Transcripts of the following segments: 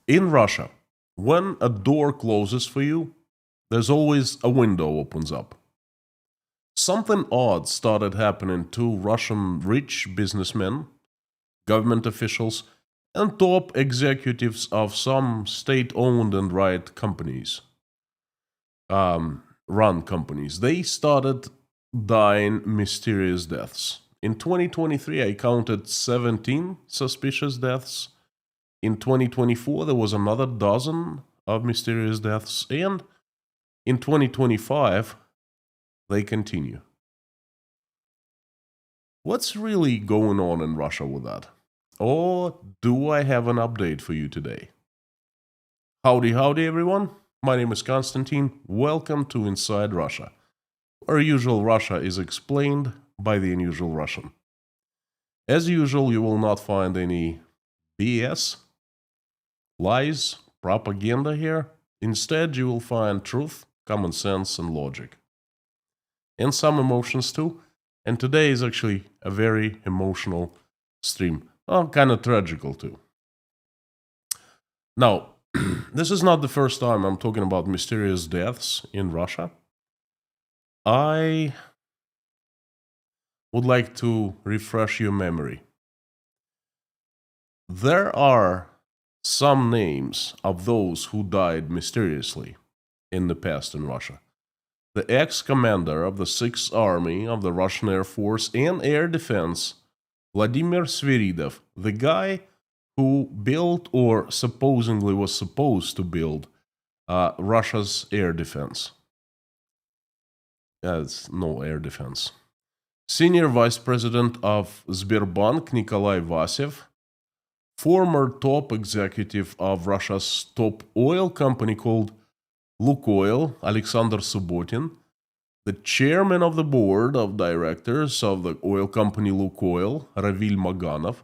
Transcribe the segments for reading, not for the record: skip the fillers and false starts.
In Russia, when a door closes for you, there's always a window opens up. Something odd started happening to Russian rich businessmen, government officials, and top executives of some state-owned and run companies. They started dying mysterious deaths. In 2023, I counted 17 suspicious deaths. In 2024, there was another dozen of mysterious deaths. And in 2025, they continue. What's really going on in Russia with that? Or do I have an update for you today? Howdy, everyone. My name is Konstantin. Welcome to Inside Russia, where usual Russia is explained by the unusual Russian. As usual, you will not find any BS, lies, propaganda here. Instead, you will find truth, common sense, and logic. And some emotions too. And today is actually a very emotional stream. Kind of tragical too. Now, this is not the first time I'm talking about mysterious deaths in Russia. I would like to refresh your memory. There are some names of those who died mysteriously in the past in Russia. The ex-commander of the 6th Army of the Russian Air Force and Air Defense, Vladimir Sviridov, the guy who built or supposedly was supposed to build Russia's air defense. It's no air defense. Senior Vice President of Sberbank Nikolai Vasev, former top executive of Russia's top oil company called Lukoil, Alexander Subotin, the chairman of the board of directors of the oil company Lukoil, Ravil Maganov,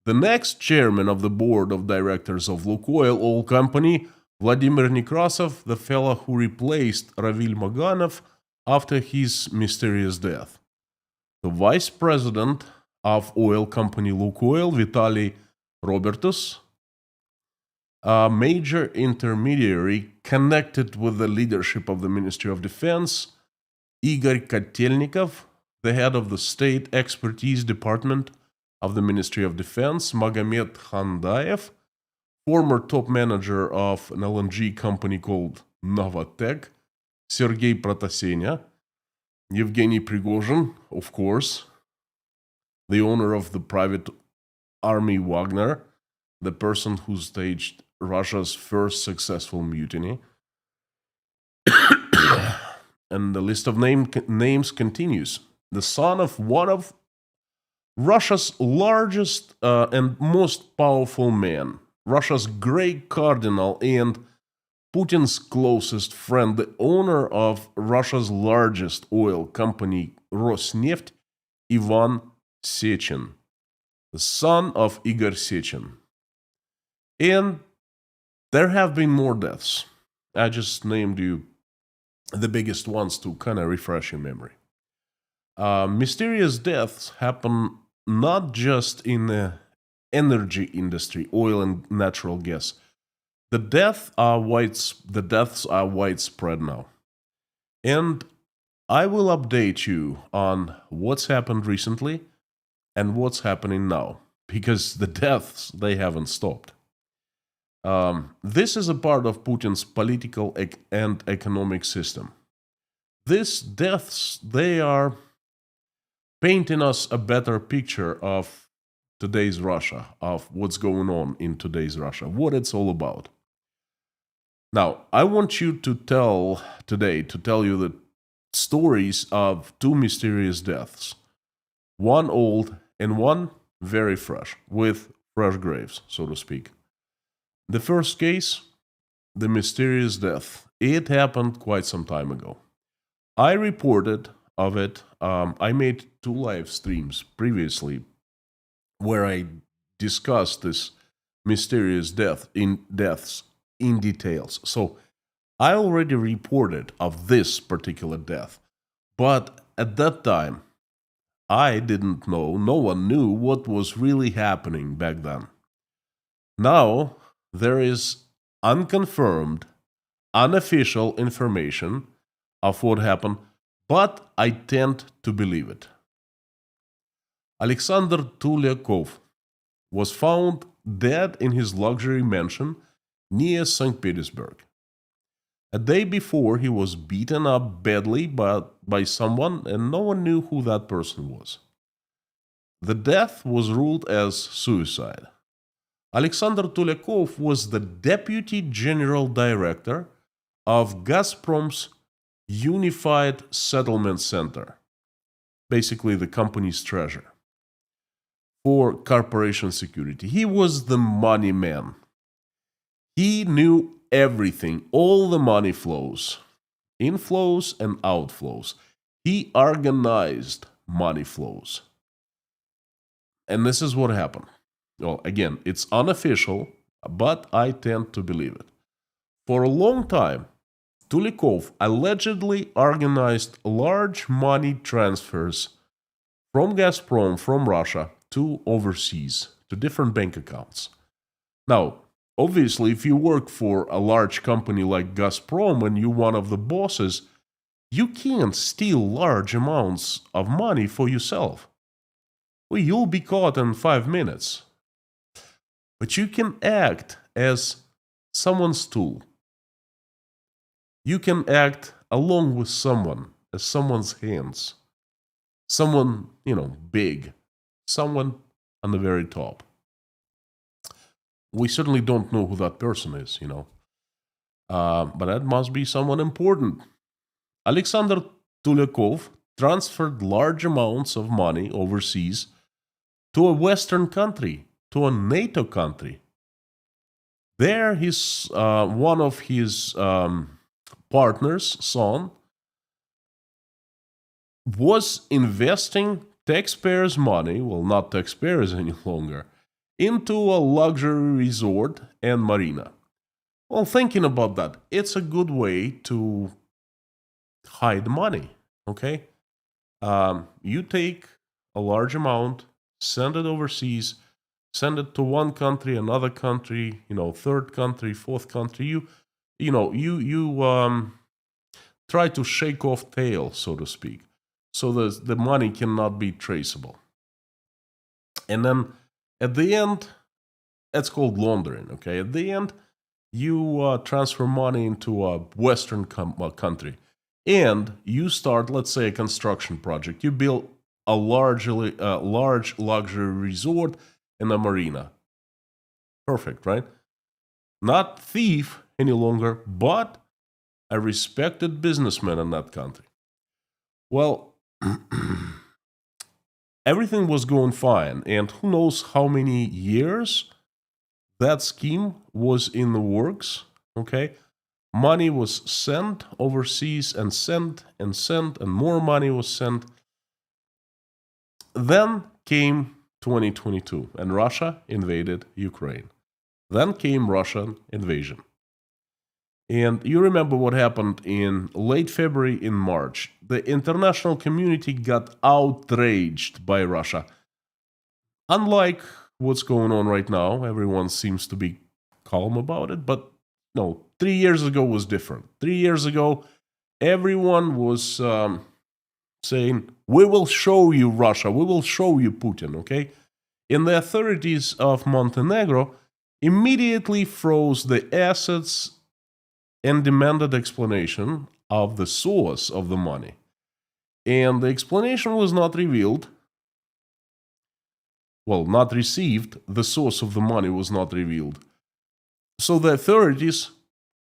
the next chairman of the board of directors of Lukoil oil company, Vladimir Nekrasov, the fellow who replaced Ravil Maganov after his mysterious death, the vice president of oil company Lukoil, Vitaly Robertus, a major intermediary connected with the leadership of the Ministry of Defense, Igor Kotelnikov, the head of the State Expertise Department of the Ministry of Defense, Magomed Khandayev, former top manager of an LNG company called Novatek, Sergei Protasenia, Yevgeny Prigozhin, of course, the owner of the private army Wagner, the person who staged Russia's first successful mutiny. And the list of names continues. The son of one of Russia's largest and most powerful men, Russia's great cardinal and Putin's closest friend, the owner of Russia's largest oil company, Rosneft, Ivan Sechin, the son of Igor Sechin. And there have been more deaths. I just named you the biggest ones to kind of refresh your memory. Mysterious deaths happen not just in the energy industry, oil and natural gas. The deaths are widespread now. And I will update you on what's happened recently and what's happening now, because the deaths, they haven't stopped. This is a part of Putin's political and economic system. These deaths, they are painting us a better picture of today's Russia, of what's going on in today's Russia, what it's all about. Now, I want you to tell you the stories of two mysterious deaths, one old and one very fresh, with fresh graves, so to speak. The first case, the mysterious death, it happened quite some time ago. I reported of it. I made 2 live streams previously where I discussed this mysterious deaths in details. So I already reported of this particular death, but at that time I didn't know, no one knew what was really happening back then. Now there is unconfirmed, unofficial information of what happened, but I tend to believe it. Alexander Tulyakov was found dead in his luxury mansion near St. Petersburg. A day before, he was beaten up badly by someone, and no one knew who that person was. The death was ruled as suicide. Alexander Tulyakov was the deputy general director of Gazprom's Unified Settlement Center, basically the company's treasurer, for corporation security. He was the money man. He knew everything, all the money flows, inflows and outflows. He organized money flows. And this is what happened. Well, again, it's unofficial, but I tend to believe it. For a long time, Tulyakov allegedly organized large money transfers from Gazprom, from Russia, to overseas, to different bank accounts. Now, obviously, if you work for a large company like Gazprom and you're one of the bosses, you can't steal large amounts of money for yourself. Well, you'll be caught in 5 minutes. But you can act as someone's tool. You can act along with someone, as someone's hands. Someone, big. Someone on the very top. We certainly don't know who that person is, but that must be someone important. Alexander Tulyakov transferred large amounts of money overseas to a Western country, to a NATO country. There, one of his partner's son was investing taxpayers' money, well, not taxpayers any longer, into a luxury resort and marina. Well, thinking about that, it's a good way to hide money, okay? You take a large amount, send it overseas, send it to one country, another country, third country, fourth country. You try to shake off tail, so to speak, so the money cannot be traceable. And then at the end, that's called laundering, okay? At the end, you transfer money into a Western country, and you start, let's say, a construction project. You build a large luxury resort and a marina. Perfect, right? Not thief any longer, but a respected businessman in that country. Well, everything was going fine, and who knows how many years that scheme was in the works, okay? Money was sent overseas and sent, and more money was sent. Then came 2022, and Russia invaded Ukraine. Then came Russian invasion. And you remember what happened in late February, in March. The international community got outraged by Russia. Unlike what's going on right now, everyone seems to be calm about it. But no, 3 years ago was different. 3 years ago, everyone was saying, we will show you Russia, we will show you Putin, okay? And the authorities of Montenegro immediately froze the assets and demanded explanation of the source of the money. And the explanation was not revealed. Well, not received. The source of the money was not revealed. So the authorities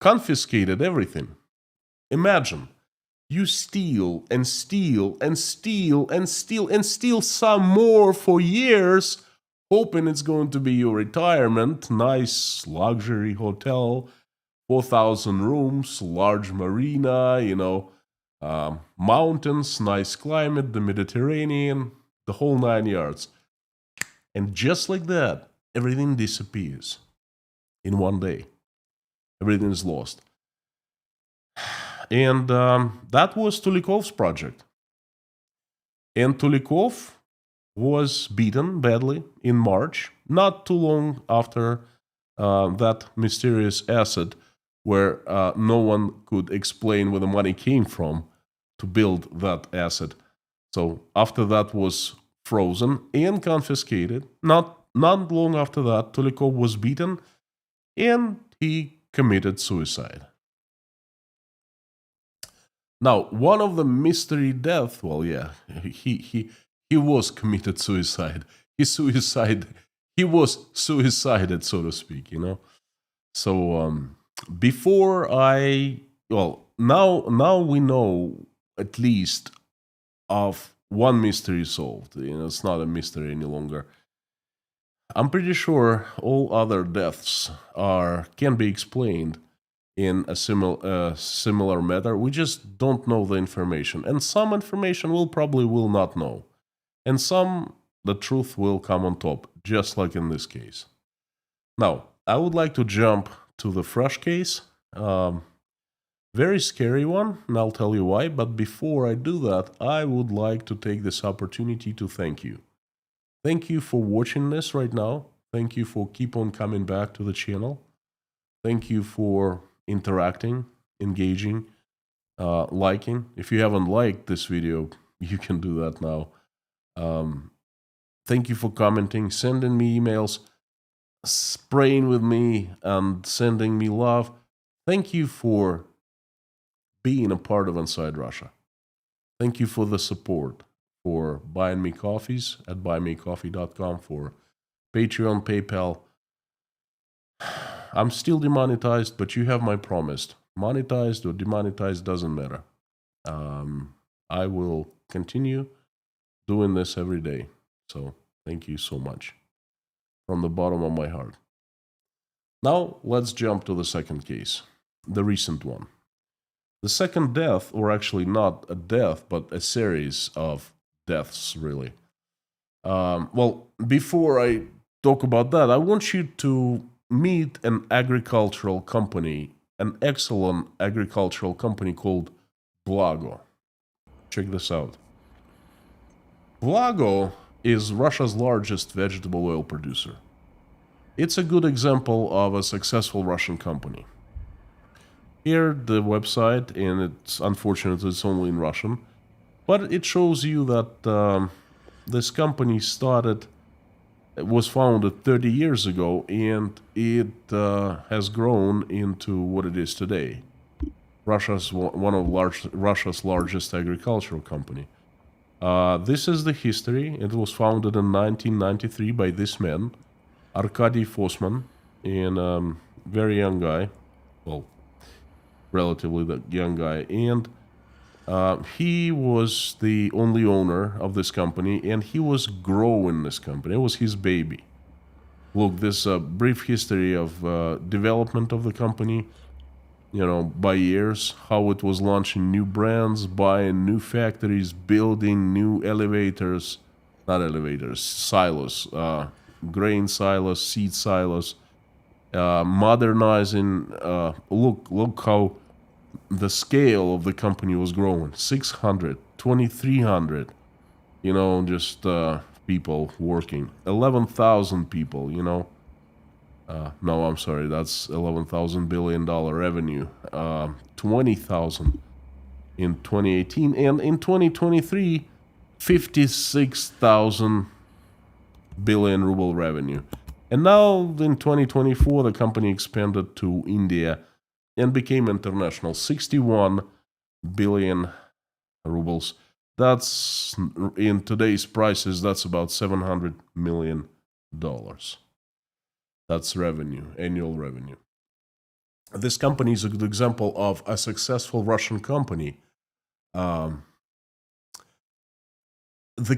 confiscated everything. Imagine, you steal and steal and steal and steal and steal some more for years, hoping it's going to be your retirement, nice luxury hotel, 4,000 rooms, large marina, mountains, nice climate, the Mediterranean, the whole 9 yards. And just like that, everything disappears in one day. Everything is lost. And that was Tulyakov's project. And Tulyakov was beaten badly in March, not too long after that mysterious asset where no one could explain where the money came from to build that asset. So after that was frozen and confiscated, not long after that, Tolikov was beaten and he committed suicide. Now, one of the mystery deaths, well, yeah, he was committed suicide. He was suicided, so to speak, you know. So before now we know at least of one mystery solved. You know, it's not a mystery any longer. I'm pretty sure all other deaths can be explained in a similar matter. We just don't know the information, and some information we'll probably will not know, and some the truth will come on top, just like in this case. Now, I would like to jump to the fresh case. Very scary one, and I'll tell you why. But before I do that, I would like to take this opportunity to thank you. Thank you for watching this right now. Thank you for keep on coming back to the channel. Thank you for interacting, engaging, liking. If you haven't liked this video, you can do that now. Thank you for commenting, sending me emails, spraying with me, and sending me love. Thank you for being a part of Inside Russia. Thank you for the support, for buying me coffees at buymecoffee.com, for Patreon, PayPal. I'm still demonetized, but you have my promise. Monetized or demonetized doesn't matter. I will continue doing this every day. So thank you so much from the bottom of my heart. Now let's jump to the second case, the recent one. The second death, or actually not a death, but a series of deaths, really. Well, before I talk about that, I want you to meet an agricultural company, an excellent agricultural company called Blago. Check this out. Blago is Russia's largest vegetable oil producer. It's a good example of a successful Russian company. Here, the website, and it's unfortunately it's only in Russian, but it shows you that this company was founded 30 years ago, and it has grown into what it is today. One of Russia's largest agricultural company. This is the history. It was founded in 1993 by this man, Arkady Fosman, and very young guy, well, relatively young guy, and he was the only owner of this company, and he was growing this company. It was his baby. Look, this brief history of development of the company, you know, by years, how it was launching new brands, buying new factories, building new silos, grain silos, seed silos, modernizing. Look how the scale of the company was growing. 600, 2,300, you know, just people working. 11,000 people, you know. No, I'm sorry, that's $11,000 billion revenue. 20,000 in 2018, and in 2023, 56,000 billion ruble revenue. And now in 2024, the company expanded to India and became international. 61 billion rubles. That's, in today's prices, that's about $700 million. That's revenue, annual revenue. This company is a good example of a successful Russian company. The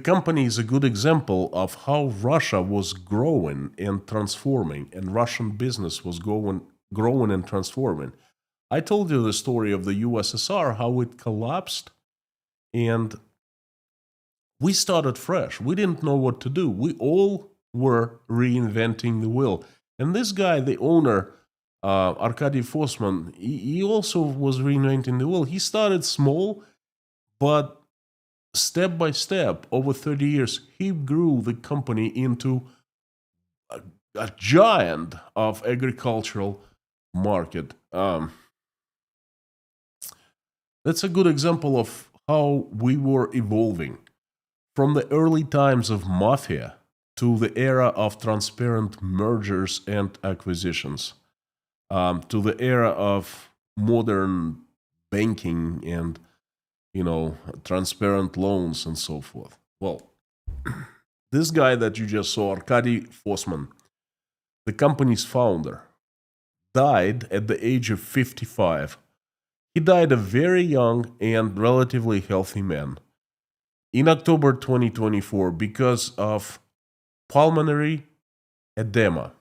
company is a good example of how Russia was growing and transforming, and Russian business was growing and transforming. I told you the story of the USSR, how it collapsed, and we started fresh. We didn't know what to do. We all were reinventing the wheel. And this guy, the owner, Arkady Fosman, he also was reinventing the wheel. He started small, but step by step, over 30 years, he grew the company into a giant of agricultural market. That's a good example of how we were evolving from the early times of mafia to the era of transparent mergers and acquisitions, to the era of modern banking and transparent loans and so forth. Well, this guy that you just saw, Arkady Fossman, the company's founder, died at the age of 55. He died a very young and relatively healthy man in October 2024 because of pulmonary edema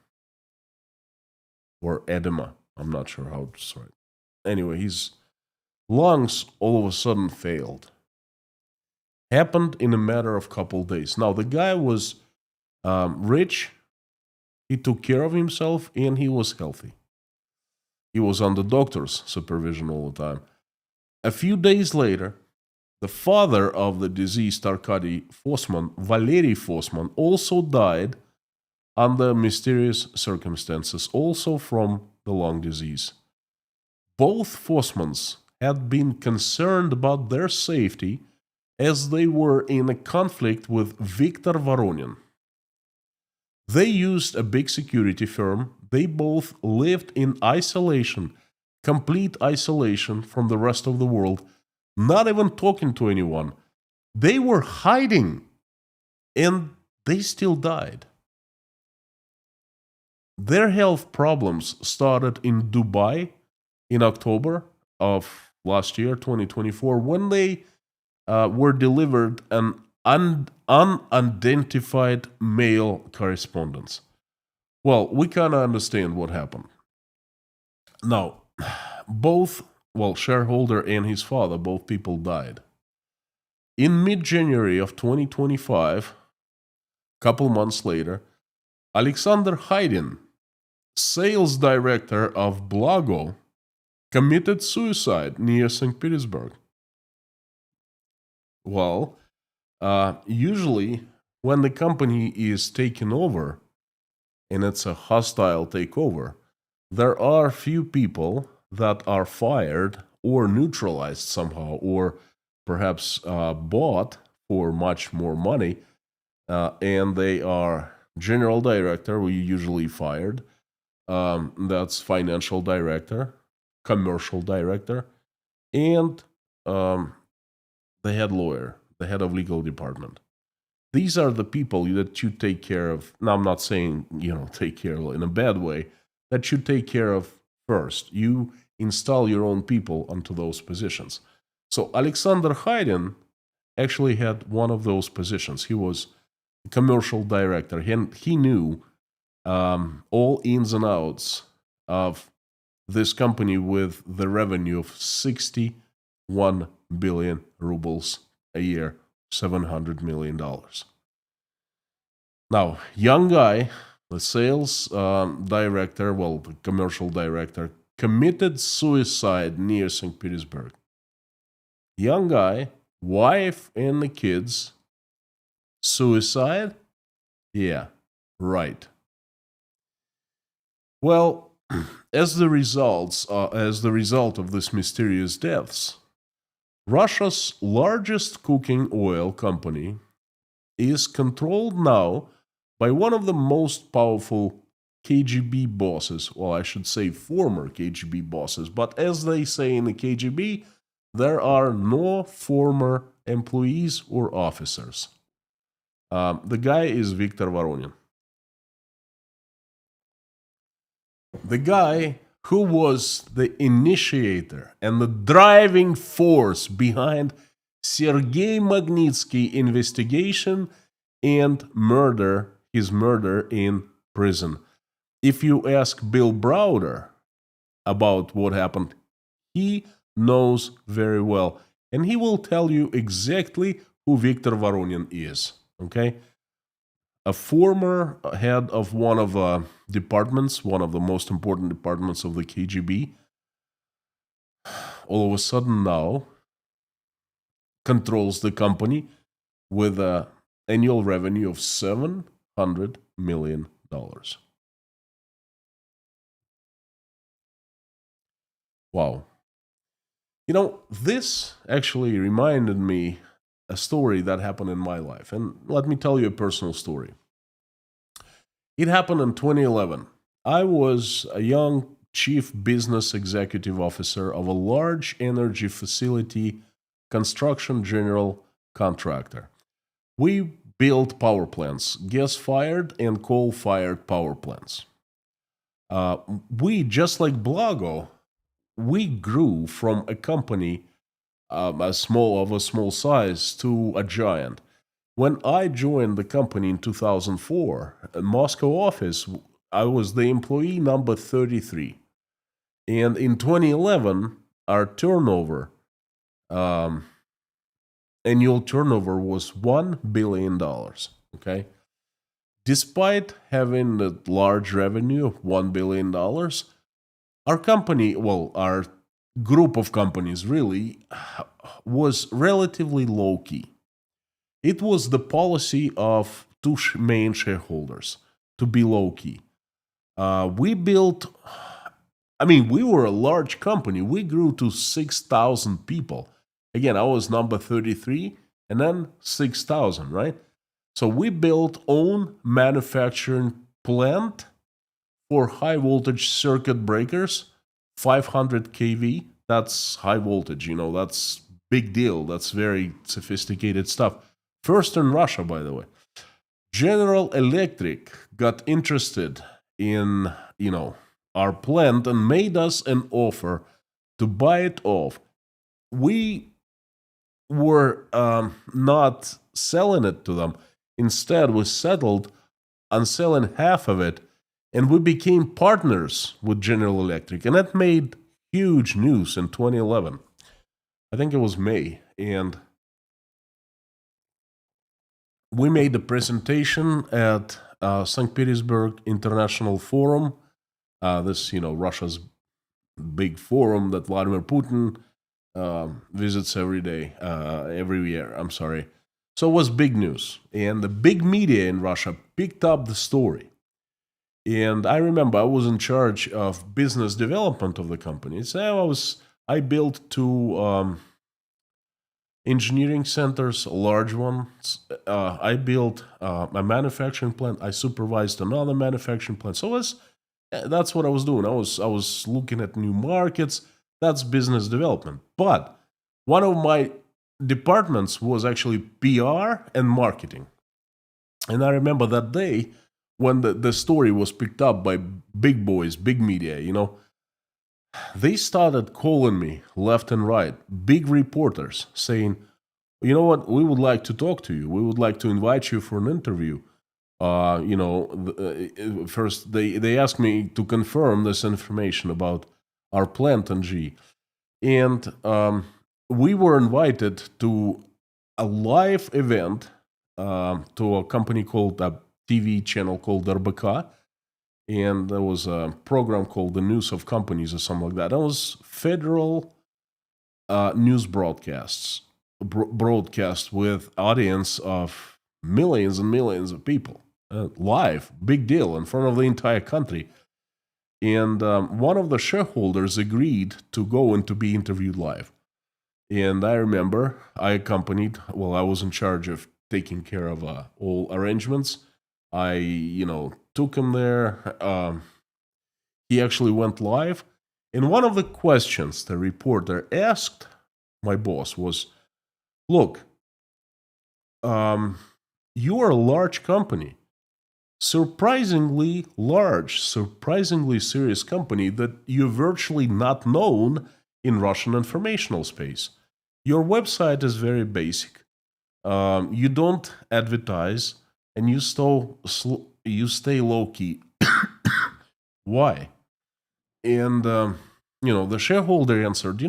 or edema. I'm not sure how to say it. Anyway, his lungs all of a sudden failed. Happened in a matter of couple days. Now, the guy was rich, he took care of himself, and he was healthy. He was under doctor's supervision all the time. A few days later, the father of the deceased Arkady Fossman, Valery Fossman, also died under mysterious circumstances, also from the lung disease. Both Fossmans had been concerned about their safety as they were in a conflict with Viktor Voronin. They used a big security firm. They both lived in isolation, complete isolation from the rest of the world, not even talking to anyone. They were hiding, and they still died. Their health problems started in Dubai in October of last year, 2024, when they were delivered an unidentified mail correspondence. Well, we kind of understand what happened. Now, both, shareholder and his father, both people died. In mid-January of 2025, a couple months later, Alexander Haydn, sales director of Blago, committed suicide near St. Petersburg. Well, usually when the company is taken over and it's a hostile takeover, there are few people that are fired or neutralized somehow, or perhaps bought for much more money, and they are general director, we usually fired. That's financial director, commercial director, and the head lawyer, the head of legal department. These are the people that you take care of. Now, I'm not saying, take care in a bad way, that you take care of first. You install your own people onto those positions. So Alexander Haydn actually had one of those positions. He was a commercial director. He knew all ins and outs of this company with the revenue of 61 billion rubles a year, $700 million. Now, young guy, the sales director, the commercial director, committed suicide near St. Petersburg. Young guy, wife and the kids, suicide? Yeah, right. Well, as the result of these mysterious deaths, Russia's largest cooking oil company is controlled now by one of the most powerful KGB bosses. Well, I should say former KGB bosses, but as they say in the KGB, there are no former employees or officers. The guy is Viktor Voronin. The guy who was the initiator and the driving force behind Sergei Magnitsky investigation and his murder in prison. If you ask Bill Browder about what happened, he knows very well. And he will tell you exactly who Viktor Voronin is. Okay? A former head of one of the departments, one of the most important departments of the KGB, all of a sudden now controls the company with an annual revenue of $700 million. Wow. This actually reminded me a story that happened in my life. And let me tell you a personal story. It happened in 2011. I was a young chief business executive officer of a large energy facility construction general contractor. We built power plants, gas fired and coal fired power plants. Uh, we, just like Blago, we grew from a company of a small size to a giant. When I joined the company in 2004, Moscow office, I was the employee number 33. And in 2011, our turnover, um, annual turnover was $1 billion. Okay. Despite having a large revenue of $1 billion, our company, well, our group of companies really was relatively low key. It was the policy of two main shareholders to be low key. We built, I mean, we were a large company. We grew to 6,000 people. Again, I was number 33 and then 6,000, right? So we built own manufacturing plant for high voltage circuit breakers, 500 kV. That's high voltage, that's big deal. That's very sophisticated stuff. First in Russia, by the way. General Electric got interested in, our plant and made us an offer to buy it off. We were not selling it to them. Instead, we settled on selling half of it, and we became partners with General Electric. And that made huge news in 2011. I think it was May. And we made a presentation at St. Petersburg International Forum. This, Russia's big forum that Vladimir Putin visits every year. I'm sorry. So it was big news, and the big media in Russia picked up the story. And I remember I was in charge of business development of the company. So I built two engineering centers, large ones. I built a manufacturing plant. I supervised another manufacturing plant. So that's what I was doing. I was looking at new markets. That's business development. But one of my departments was actually PR and marketing. And I remember that day when the story was picked up by big boys, big media, they started calling me left and right, big reporters saying, you know what, we would like to talk to you. We would like to invite you for an interview. First they asked me to confirm this information about our plant in G. And we were invited to a live event to a company called a TV channel called RBK. And there was a program called The News of Companies or something like that. That was federal news broadcasts, broadcast with audience of millions and millions of people. Live, big deal, in front of the entire country. And one of the shareholders agreed to go and to be interviewed live. And I remember I was in charge of taking care of all arrangements. I, took him there. He actually went live. And one of the questions the reporter asked my boss was, look, you are a large company. Surprisingly large, surprisingly serious company that you're virtually not known in Russian informational space. Your website is very basic. You don't advertise, and you stay low key. Why? And the shareholder answered,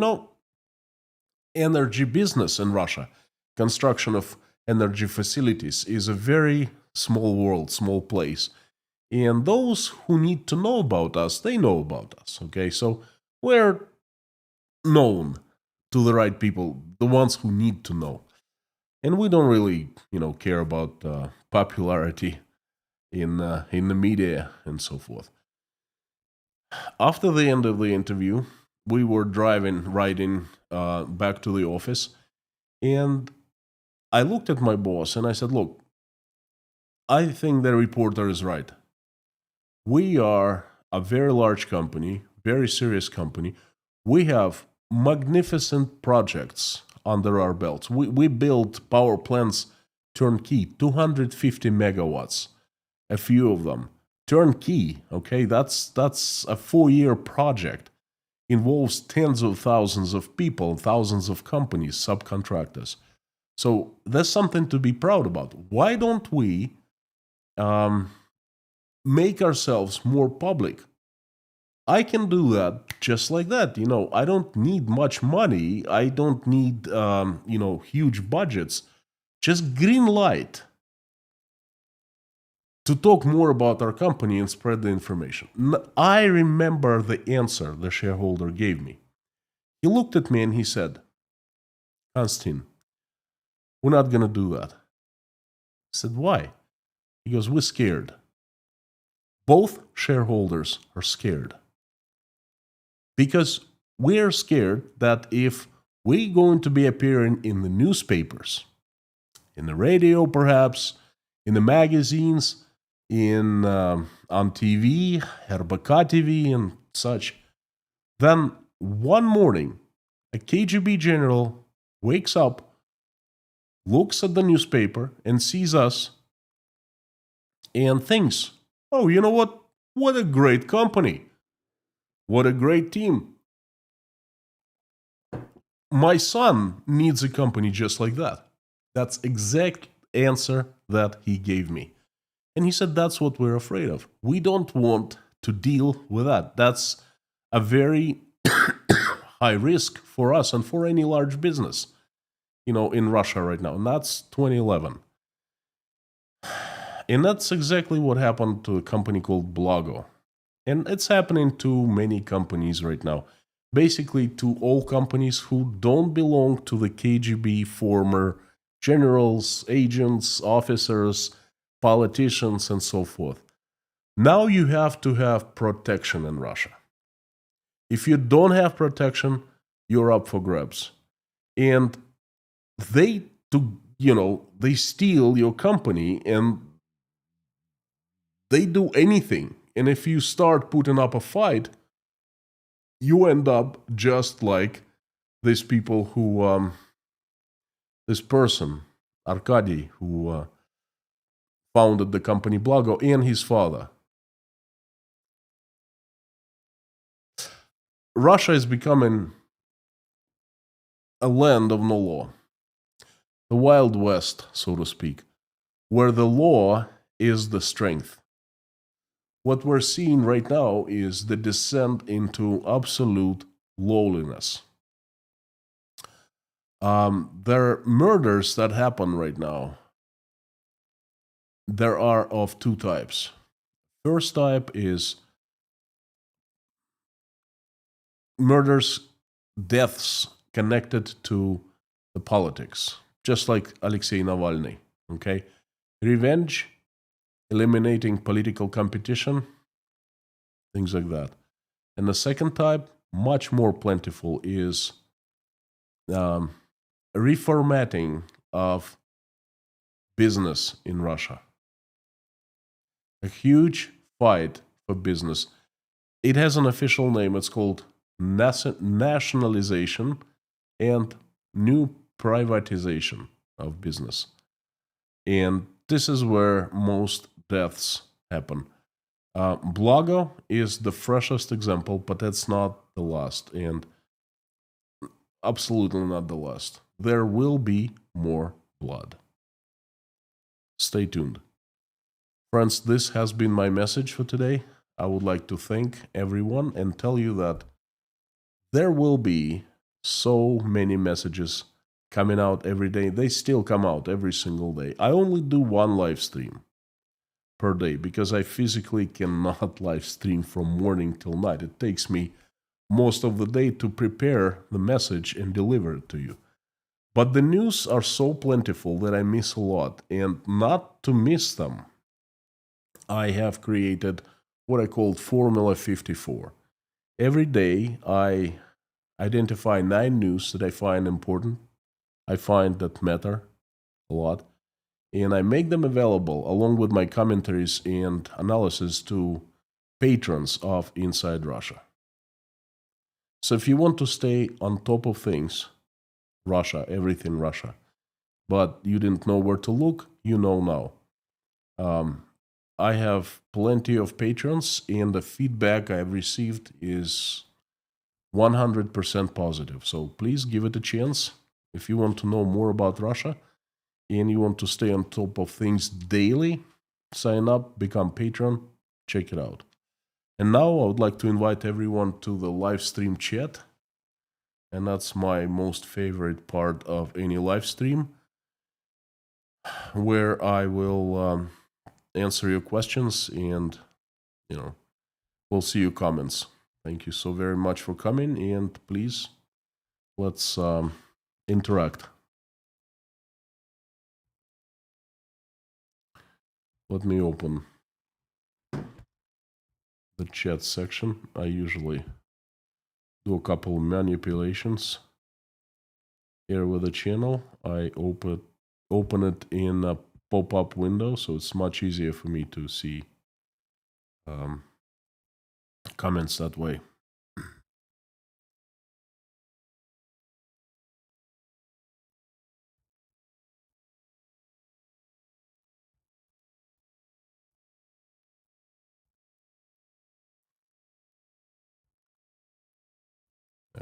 energy business in Russia, construction of energy facilities is a very small world, small place. And those who need to know about us, they know about us. Okay, so we're known to the right people, the ones who need to know. And we don't really, care about popularity in the media and so forth. After the end of the interview, we were riding back to the office, and I looked at my boss and I said, "Look, I think the reporter is right. We are a very large company, very serious company. We have magnificent projects under our belts. We built power plants turnkey, 250 megawatts, a few of them. Turnkey, okay? That's a 4-year project. Involves tens of thousands of people, thousands of companies, subcontractors. So there's something to be proud about. Why don't we make ourselves more public? I can do that just like that. I don't need much money. I don't need, huge budgets. Just green light to talk more about our company and spread the information. I remember the answer the shareholder gave me. He looked at me and he said, "Konstantin, we're not going to do that." I said, "Why?" He goes, "We're scared." Both shareholders are scared. Because we're scared that if we're going to be appearing in the newspapers, in the radio perhaps, in the magazines, on TV, RBK TV and such, then one morning a KGB general wakes up, looks at the newspaper and sees us and thinks, "Oh, you know what? What a great company. What a great team. My son needs a company just like that." That's exact answer that he gave me. And he said that's what we're afraid of. We don't want to deal with that. That's a very high risk for us and for any large business, in Russia right now. And that's 2011. And that's exactly what happened to a company called Blago. And it's happening to many companies right now. Basically, to all companies who don't belong to the KGB former generals, agents, officers, politicians, and so forth. Now you have to have protection in Russia. If you don't have protection, you're up for grabs. And they steal your company and they do anything. And if you start putting up a fight, you end up just like these people who, this person, Arkady, who founded the company Blago, and his father. Russia is becoming a land of no law, the Wild West, so to speak, where the law is the strength. What we're seeing right now is the descent into absolute lawlessness. There are murders that happen right now. There are of two types. First type is murders, deaths connected to the politics, just like Alexei Navalny. Okay, revenge, eliminating political competition, things like that. And the second type, much more plentiful, is reformatting of business in Russia. A huge fight for business. It has an official name. It's called nationalization and new privatization of business. And this is where most deaths happen. Blago is the freshest example, but that's not the last, and absolutely not the last. There will be more blood. Stay tuned. Friends, this has been my message for today. I would like to thank everyone and tell you that there will be so many messages coming out every day. They still come out every single day. I only do one live stream per day because I physically cannot live stream from morning till night. It takes me most of the day to prepare the message and deliver it to you. But the news are so plentiful that I miss a lot. And not to miss them, I have created what I called Formula 54. Every day I identify 9 news that I find important, I find that matter a lot, and I make them available along with my commentaries and analysis to patrons of Inside Russia. So if you want to stay on top of things, Russia, everything Russia, but you didn't know where to look, you know now. I have plenty of patrons, and the feedback I've received is 100% positive. So please give it a chance. If you want to know more about Russia and you want to stay on top of things daily, sign up, become patron, check it out. And now I would like to invite everyone to the live stream chat. And that's my most favorite part of any live stream, where I will answer your questions and, we'll see your comments. Thank you so very much for coming, and please, let's interact. Let me open the chat section. I usually do a couple of manipulations here with the channel. I open it in a pop-up window, so it's much easier for me to see comments that way.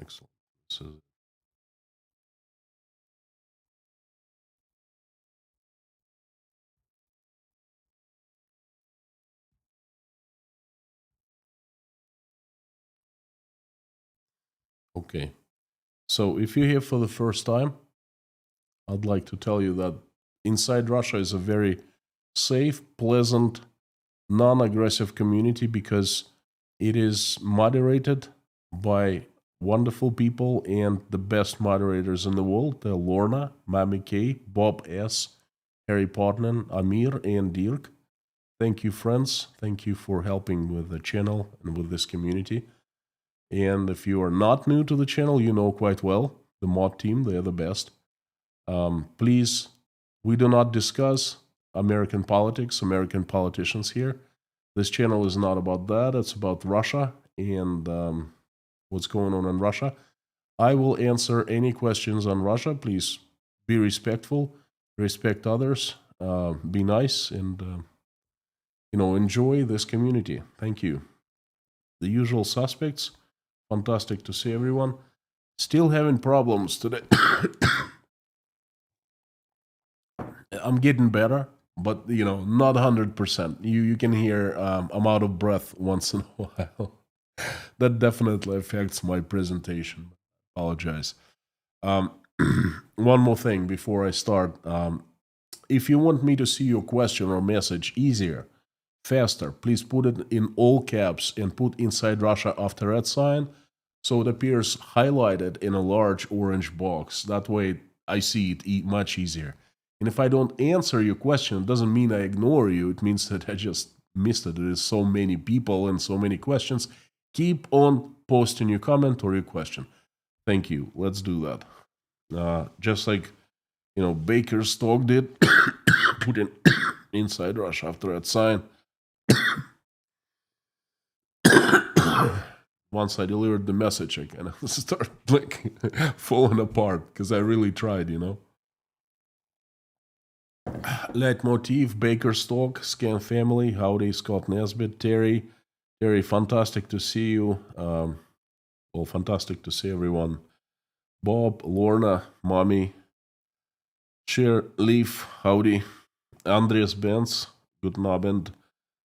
Excellent. Okay. So if you're here for the first time, I'd like to tell you that Inside Russia is a very safe, pleasant, non-aggressive community because it is moderated by wonderful people and the best moderators in the world. They're Lorna, Mami K, Bob S, Harry Potman, Amir, and Dirk. Thank you, friends. Thank you for helping with the channel and with this community. And if you are not new to the channel, you know quite well the mod team. They're the best. Please, we do not discuss American politics, American politicians here. This channel is not about that. It's about Russia and what's going on in Russia. I will answer any questions on Russia. Please be respectful, respect others, be nice, and enjoy this community. Thank you. The usual suspects. Fantastic to see everyone. Still having problems today. I'm getting better, but not 100%. You can hear I'm out of breath once in a while. That definitely affects my presentation. Apologize. One more thing before I start. If you want me to see your question or message easier, faster, please put it in all caps and put Inside Russia after @ so it appears highlighted in a large orange box. That way I see it much easier. And if I don't answer your question, it doesn't mean I ignore you. It means that I just missed it. There's so many people and so many questions. Keep on posting your comment or your question. Thank you. Let's do that. Just like, Baker's stock did, put in Inside Russia after @ Once I delivered the message, I kind of start falling apart because I really tried, Leitmotiv, Baker Stock, Scam Family, howdy, Scott Nesbitt, Terry, fantastic to see you. Fantastic to see everyone. Bob, Lorna, Mommy, Cher, Leaf, howdy, Andreas Benz, good Nabend,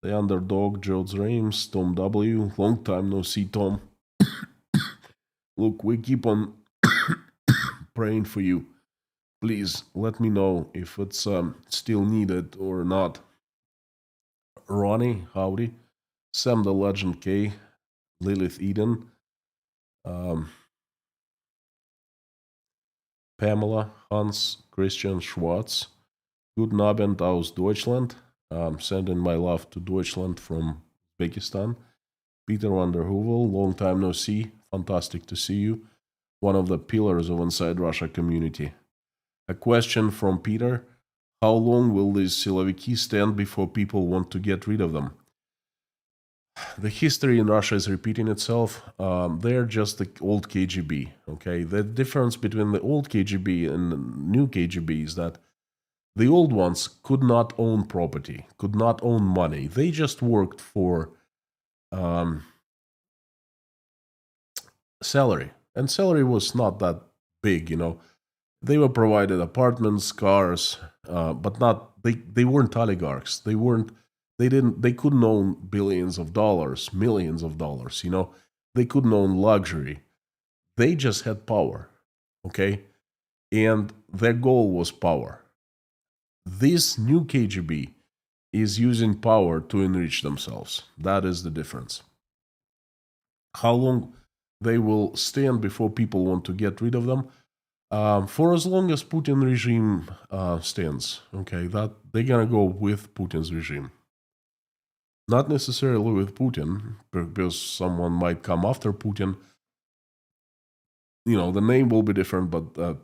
The Underdog, George Rames, Tom W, long time no see, Tom. Look, we keep on praying for you. Please let me know if it's still needed or not. Ronnie, howdy. Sam the Legend K, Lilith Eden, Pamela, Hans, Christian Schwartz, Guten Abend aus Deutschland. Sending my love to Deutschland from Uzbekistan. Peter van der Heuvel, long time no see. Fantastic to see you. one of the pillars of Inside Russia community. A question from Peter: how long will these siloviki stand before people want to get rid of them? The history in Russia is repeating itself. They're just the old KGB. Okay, the difference between the old KGB and the new KGB is that the old ones could not own property, could not own money. They just worked for um, salary, and salary was not that big. They were provided apartments, cars, but not they weren't oligarchs. They couldn't own billions of dollars, millions of dollars. They couldn't own luxury. They just had power. Okay, and their goal was power. This new KGB is using power to enrich themselves. That is the difference. How long they will stand before people want to get rid of them? For as long as Putin regime stands, okay, that they're gonna go with Putin's regime. Not necessarily with Putin, because someone might come after Putin. The name will be different, but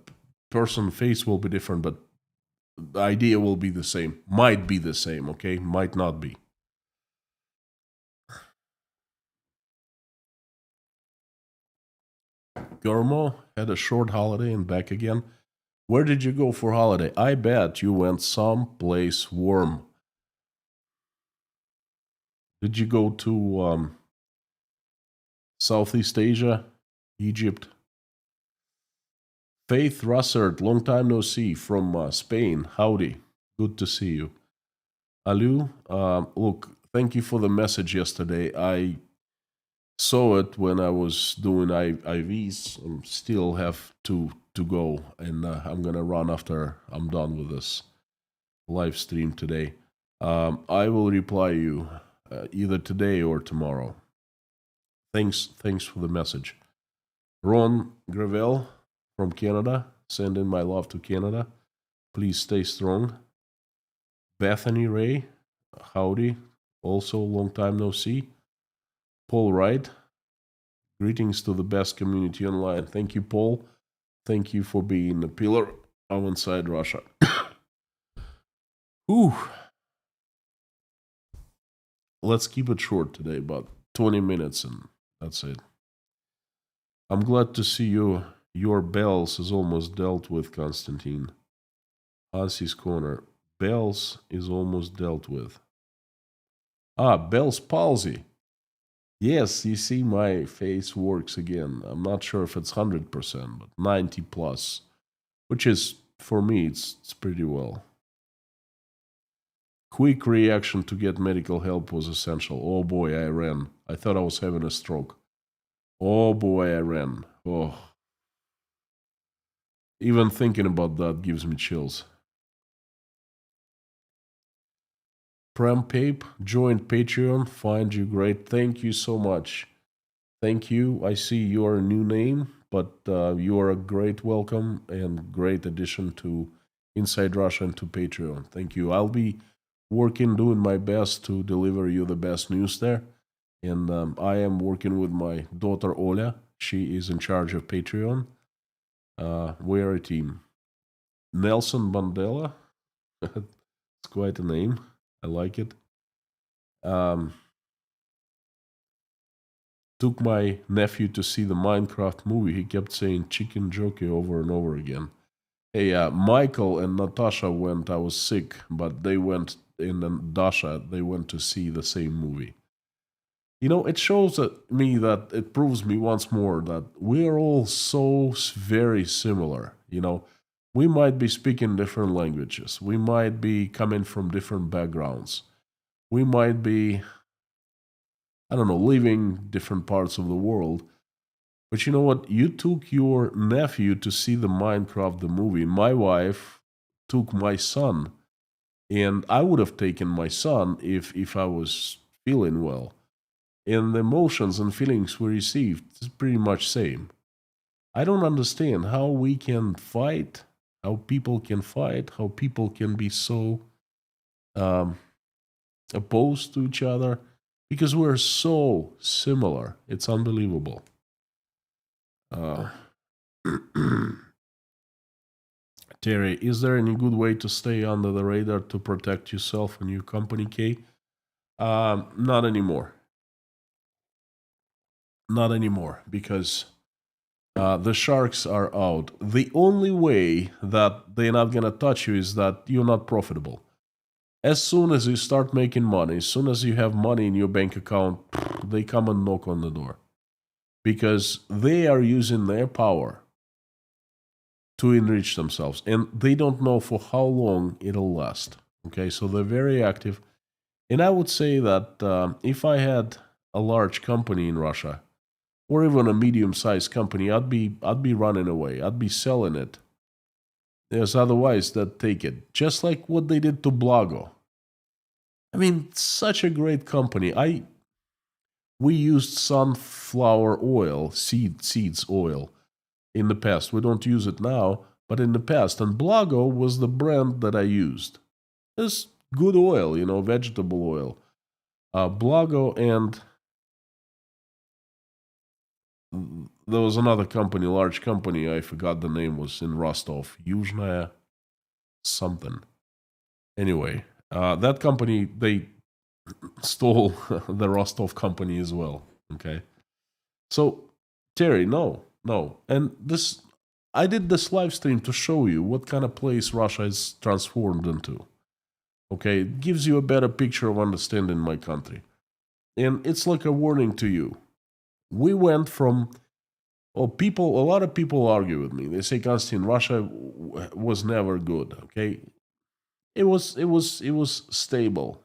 person face will be different, but the idea will be the same. Might be the same, okay? Might not be. Gormo had a short holiday and back again. Where did you go for holiday? I bet you went someplace warm. Did you go to Southeast Asia, Egypt? Faith Russert, long time no see, from Spain. Howdy, good to see you. Alu, look, thank you for the message yesterday. I saw it when I was doing IVs. I still have to go, and I'm gonna run after I'm done with this live stream today. I will reply you either today or tomorrow. Thanks for the message. Ron Gravel from Canada, sending my love to Canada. Please stay strong. Bethany Ray, howdy. Also, long time no see. Paul Wright, greetings to the best community online. Thank you, Paul. Thank you for being a pillar of Inside Russia. Whew. Let's keep it short today, about 20 minutes, and that's it. I'm glad to see you. Your bells is almost dealt with, Konstantin. Hansi's Corner. Bells is almost dealt with. Bell's palsy. Yes, you see, my face works again. I'm not sure if it's 100%, but 90 plus, which is, for me, it's pretty well. Quick reaction to get medical help was essential. Oh boy, I ran. I thought I was having a stroke. Oh boy, I ran. Oh. Even thinking about that gives me chills. Prem Pape joined Patreon. Find you great. Thank you so much. Thank you. I see you are a new name, but you are a great welcome and great addition to Inside Russia and to Patreon. Thank you. I'll be working, doing my best to deliver you the best news there. And I am working with my daughter Oля. She is in charge of Patreon. We are a team. Nelson Mandela. It's quite a name. I like it. Took my nephew to see the Minecraft movie. He kept saying chicken jockey over and over again. Hey, Michael and Natasha went. I was sick, but they went, and Dasha, they went to see the same movie. It shows me that it proves me once more that we are all so very similar. We might be speaking different languages. We might be coming from different backgrounds. We might be, I don't know, living different parts of the world. But you know what? You took your nephew to see the Minecraft the movie. My wife took my son, and I would have taken my son if I was feeling well. And the emotions and feelings we received is pretty much same. I don't understand how we can fight, how people can fight, how people can be so opposed to each other, because we're so similar. It's unbelievable. Terry, is there any good way to stay under the radar to protect yourself and your company, K? Not anymore. Not anymore, because the sharks are out. The only way that they're not gonna touch you is that you're not profitable. As soon as you start making money, as soon as you have money in your bank account, they come and knock on the door. Because they are using their power to enrich themselves. And they don't know for how long it'll last. Okay, so they're very active. And I would say that if I had a large company in Russia, or even a medium-sized company, I'd be running away. I'd be selling it. Yes, otherwise they'd take it. Just like what they did to Blago. I mean, such a great company. We used sunflower oil, seeds oil, in the past. We don't use it now, but in the past. And Blago was the brand that I used. It's good oil, vegetable oil. Blago, and there was another company, large company, I forgot the name, was in Rostov. Yuzhnaya something. Anyway, that company, they stole the Rostov company as well. Okay. So, Terry, no. And I did this live stream to show you what kind of place Russia is transformed into. Okay, it gives you a better picture of understanding my country. And it's like a warning to you. We went from, a lot of people argue with me. They say, Konstantin, Russia was never good. Okay, it was stable.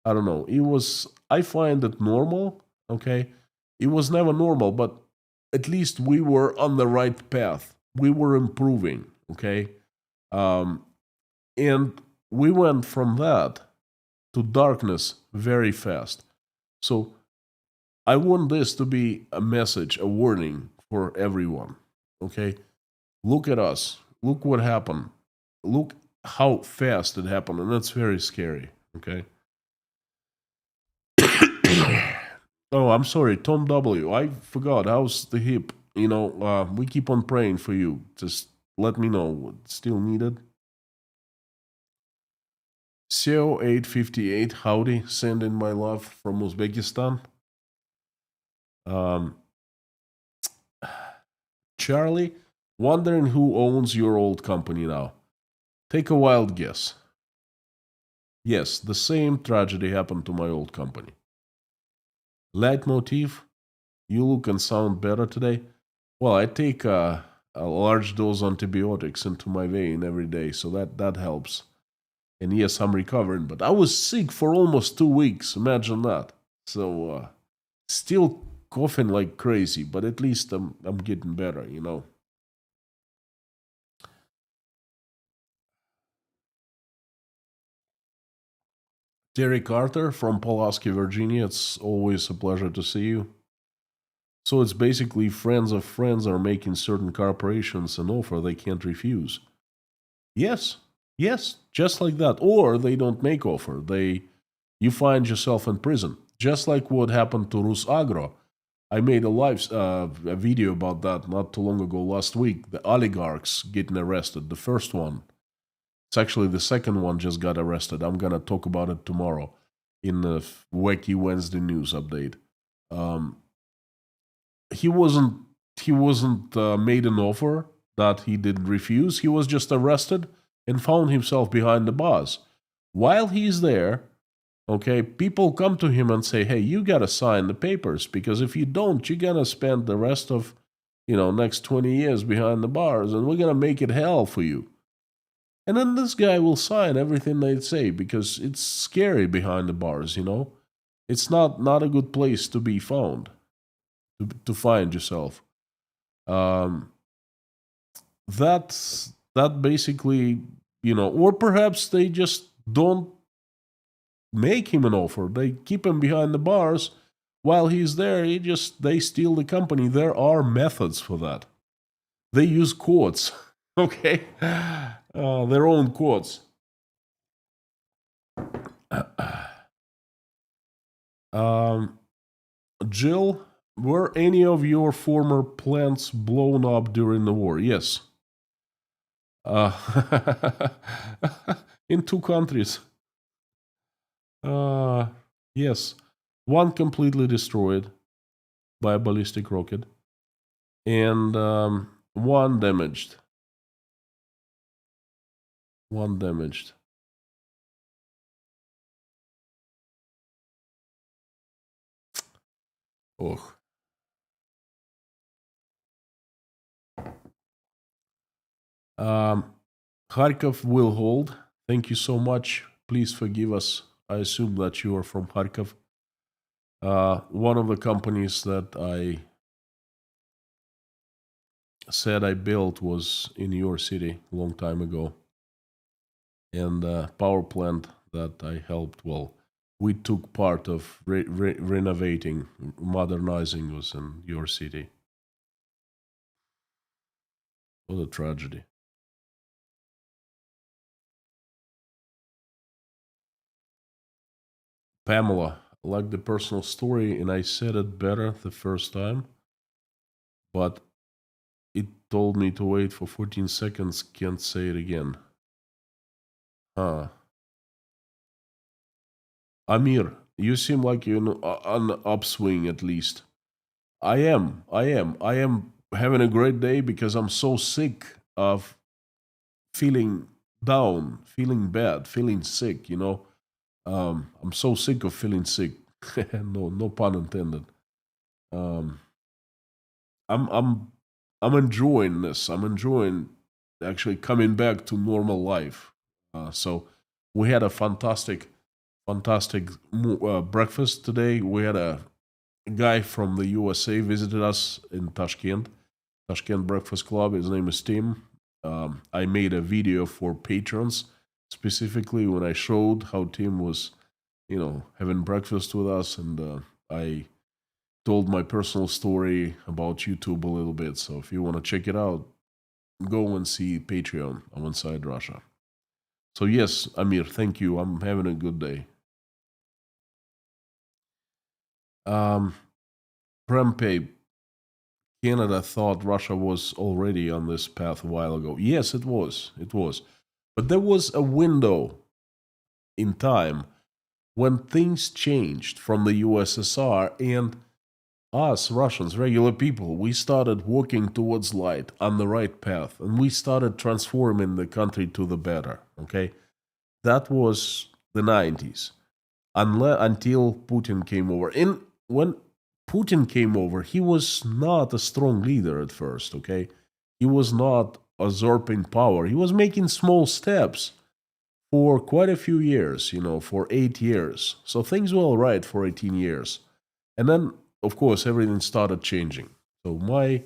I don't know. I find it normal. Okay, it was never normal, but at least we were on the right path. We were improving. Okay, and we went from that to darkness very fast. So I want this to be a message, a warning for everyone. Okay, look at us. Look what happened. Look how fast it happened, and that's very scary. Okay. Oh, I'm sorry, Tom W. I forgot. How's the hip? We keep on praying for you. Just let me know what's still needed. CO858, howdy, sending my love from Uzbekistan. Charlie, wondering who owns your old company now. Take a wild guess. Yes, the same tragedy happened to my old company. Leitmotif, you look and sound better today. Well, I take a large dose of antibiotics into my vein every day, so that helps. And yes, I'm recovering, but I was sick for almost 2 weeks. Imagine that. So, still coughing like crazy, but at least I'm getting better. Terry Carter from Pulaski, Virginia. It's always a pleasure to see you. So it's basically friends of friends are making certain corporations an offer they can't refuse. Yes, just like that. Or they don't make offer. You find yourself in prison, just like what happened to Rusagro. I made a video about that not too long ago, last week. The oligarchs getting arrested. The first one. It's actually the second one just got arrested. I'm gonna talk about it tomorrow in the Wacky Wednesday news update. He wasn't made an offer that he didn't refuse. He was just arrested and found himself behind the bars. While he's there, okay, people come to him and say, "Hey, you gotta sign the papers, because if you don't, you're gonna spend the rest of next 20 years behind the bars, and we're gonna make it hell for you." And then this guy will sign everything they say, because it's scary behind the bars. It's not a good place to be found, to find yourself. That basically, or perhaps they just don't make him an offer. They keep him behind the bars while he's there. They steal the company. There are methods for that. They use courts, okay, their own courts. Jill, were any of your former plants blown up during the war? Yes. Uh, in two countries. Uh, yes. One completely destroyed by a ballistic rocket, and one damaged. One damaged. Oh. Um, Kharkov will hold. Thank you so much. Please forgive us. I assume that you are from Kharkov. One of the companies that I said I built was in your city a long time ago. And the power plant that I helped, well, we took part of renovating, modernizing was in your city. What a tragedy. Pamela, I like the personal story, and I said it better the first time, but it told me to wait for 14 seconds. Can't say it again. Huh. Amir, you seem like you're on an upswing at least. I am. I am. I am having a great day because I'm so sick of feeling down, feeling bad, feeling sick, you know. I'm so sick of feeling sick. No, no pun intended. Um, I'm I'm I'm enjoying this. I'm enjoying actually coming back to normal life. So we had a fantastic breakfast today. We had a guy from the USA visited us in Tashkent. Tashkent Breakfast Club. His name is Tim. I made a video for patrons specifically when I showed how Tim was, having breakfast with us, and I told my personal story about YouTube a little bit. So if you want to check it out, go and see Patreon on Inside Russia. So yes, Amir, thank you. I'm having a good day. Um, Prempay, Canada thought Russia was already on this path a while ago. Yes, it was. It was. But there was a window in time when things changed from the USSR, and us Russians, regular people, we started walking towards light on the right path, and we started transforming the country to the better. Okay, that was the 90s. Until Putin came over. And when Putin came over, he was not a strong leader at first. Okay, he was not usurping power. He was making small steps for quite a few years, for 8 years. So things were all right for 18 years. And then, of course, everything started changing. So my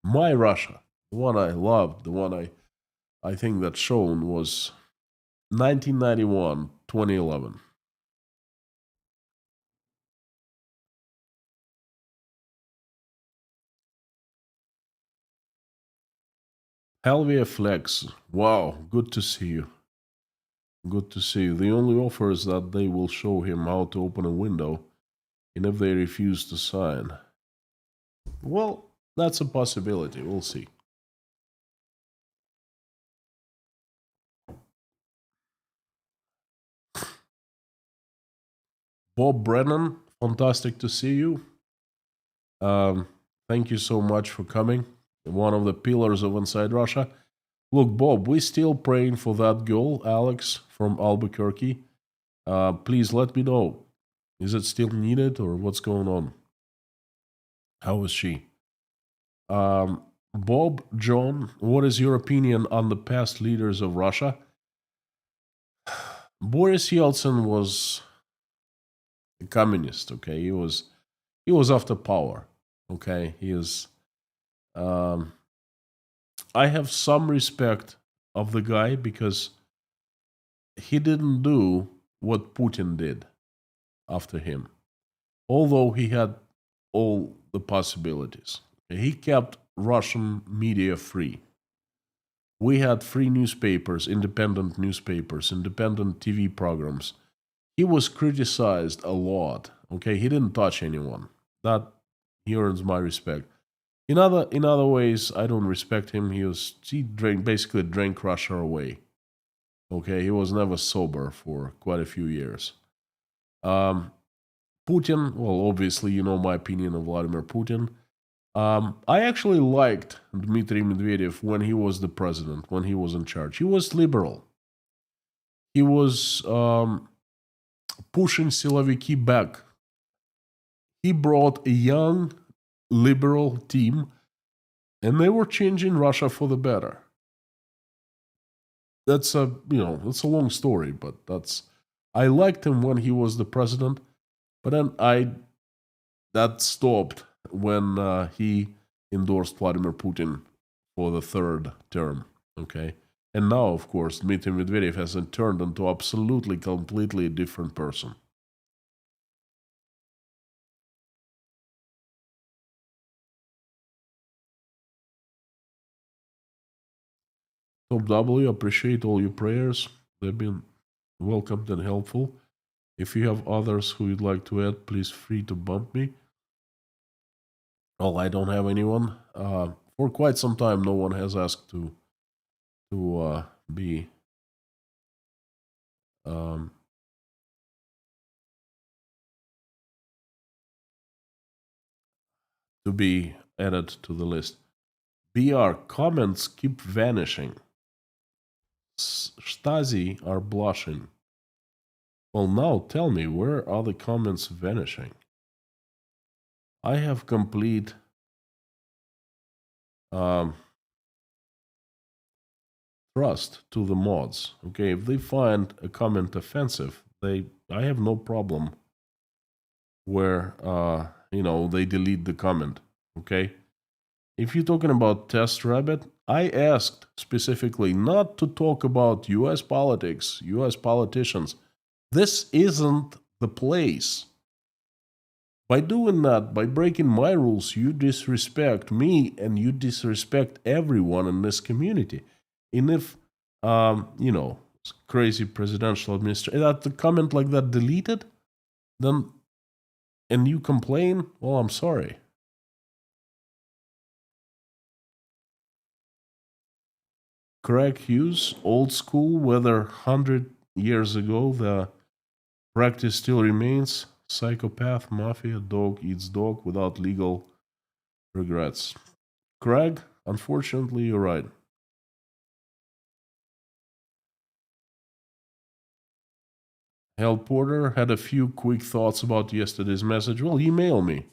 my Russia, the one I loved, the one I think that shone was 1991, 2011. Helvia Flex, wow, good to see you. Good to see you. The only offer is that they will show him how to open a window, and if they refuse to sign, well, that's a possibility. We'll see. Bob Brennan, fantastic to see you. Um, Thank you so much for coming. One of the pillars of Inside Russia. Look, Bob, we're still praying for that girl, Alex from Albuquerque. Please let me know. Is it still needed or what's going on? How is she? Bob, John, what is your opinion on the past leaders of Russia? Boris Yeltsin was a communist. Okay, he was after power. Okay, he is. Um, I have some respect of the guy because he didn't do what Putin did after him, although he had all the possibilities. He kept Russian media free. We had free newspapers, independent TV programs. He was criticized a lot. Okay, he didn't touch anyone. That he earns my respect. In other ways, I don't respect him. Basically drank Russia away. Okay, he was never sober for quite a few years. Um, Putin, well, obviously, you know my opinion of Vladimir Putin. I actually liked Dmitry Medvedev when he was the president, when he was in charge. He was liberal. He was pushing Siloviki back. He brought a young liberal team, and they were changing Russia for the better. That's a long story, but I liked him when he was the president, but then I that stopped when he endorsed Vladimir Putin for the third term. Okay, and now, of course, Dmitry Medvedev has turned into absolutely, completely different person. Top W, appreciate all your prayers. They've been welcomed and helpful. If you have others who you'd like to add, please free to bump me. Well, I don't have anyone. For quite some time, no one has asked to be um, to be added to the list. BR comments keep vanishing. Stasi are blushing. Well, now tell me, where are the comments vanishing? I have complete um, trust to the mods. Okay, if they find a comment offensive, I have no problem where they delete the comment. Okay, if you're talking about Test Rabbit, I asked specifically not to talk about U.S. politics, U.S. politicians. This isn't the place. By doing that, by breaking my rules, you disrespect me and you disrespect everyone in this community. And if, crazy presidential administration, that the comment like that deleted, then, and you complain, well, I'm sorry. Craig Hughes, old school, whether 100 years ago the practice still remains. Psychopath, mafia, dog eats dog without legal regrets. Craig, unfortunately, you're right. Hal Porter had a few quick thoughts about yesterday's message. Well, email me.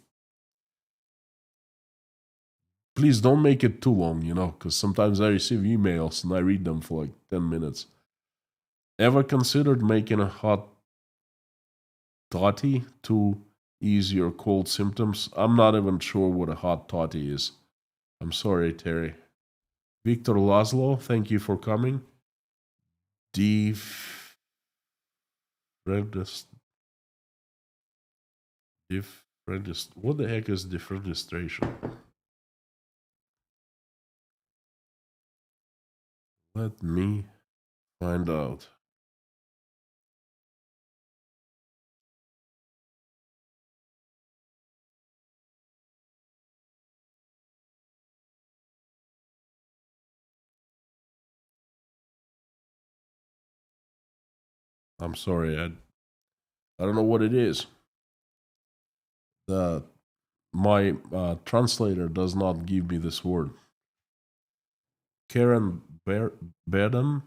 Please don't make it too long, because sometimes I receive emails and I read them for like 10 minutes. Ever considered making a hot toddy to ease your cold symptoms? I'm not even sure what a hot toddy is. I'm sorry, Terry. Victor Laszlo, thank you for coming. Def- what the heck is defenestration? Let me find out. I'm sorry, I don't know what it is. My translator does not give me this word. Karen Baden,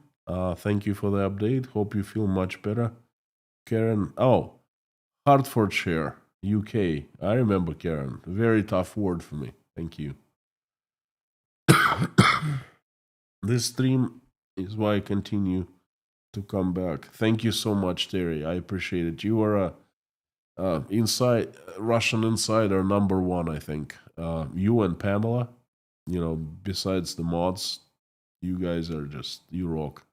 thank you for the update. Hope you feel much better. Karen, Hertfordshire, UK. I remember Karen. Very tough word for me. Thank you. This stream is why I continue to come back. Thank you so much, Terry. I appreciate it. You are a Russian insider number one, I think. You and Pamela, besides the mods, you guys are you rock.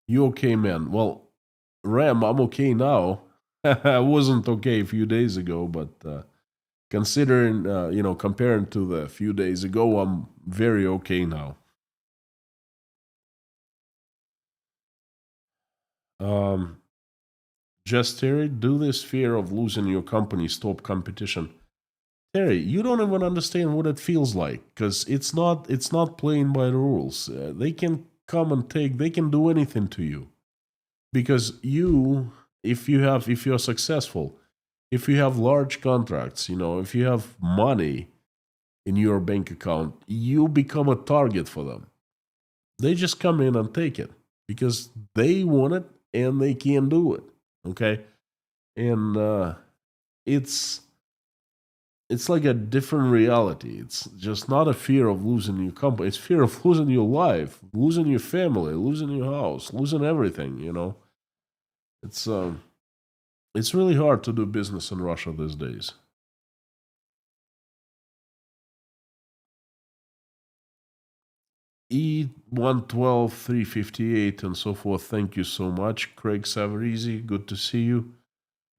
You okay, man? Well, Ram, I'm okay now. I wasn't okay a few days ago, but considering, comparing to the few days ago, I'm very okay now. Um, just Terry, do this fear of losing your company stop competition? Terry, you don't even understand what it feels like because it's not playing by the rules. They can come and take. They can do anything to you because if you're successful, if you have large contracts, if you have money in your bank account, you become a target for them. They just come in and take it because they want it and they can do it. Okay, and it's it's like a different reality. It's just not a fear of losing your company. It's fear of losing your life, losing your family, losing your house, losing everything. It's it's really hard to do business in Russia these days. E112 358 and so forth. Thank you so much, Craig Savarizi. Good to see you.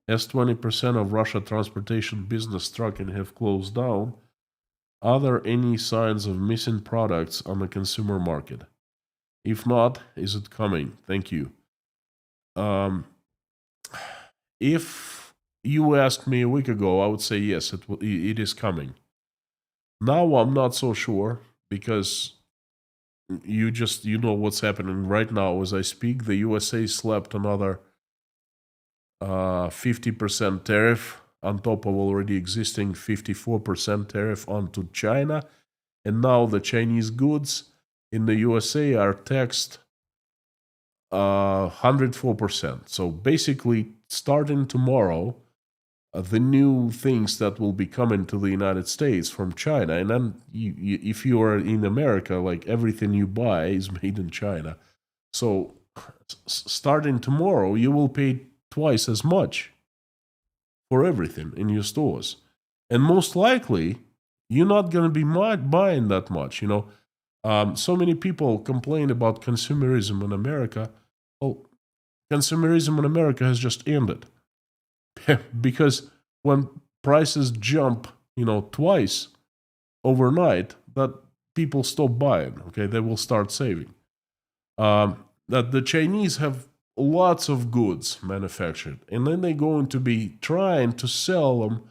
As 20% of Russia transportation business trucking have closed down, are there any signs of missing products on the consumer market? If not, is it coming? Thank you. Um, if you asked me a week ago, I would say yes, it is coming. Now I'm not so sure because you know what's happening right now as I speak. The USA slapped another 50% tariff on top of already existing 54% tariff onto China, and now the Chinese goods in the USA are taxed 104%. So basically, starting tomorrow, the new things that will be coming to the United States from China, and then if you are in America, like everything you buy is made in China. So starting tomorrow, you will pay twice as much for everything in your stores, and most likely you're not going to be buying that much. So many people complain about consumerism in America. Well, consumerism in America has just ended because when prices jump, twice overnight, that people stop buying. Okay, they will start saving. That the Chinese have lots of goods manufactured, and then they're going to be trying to sell them,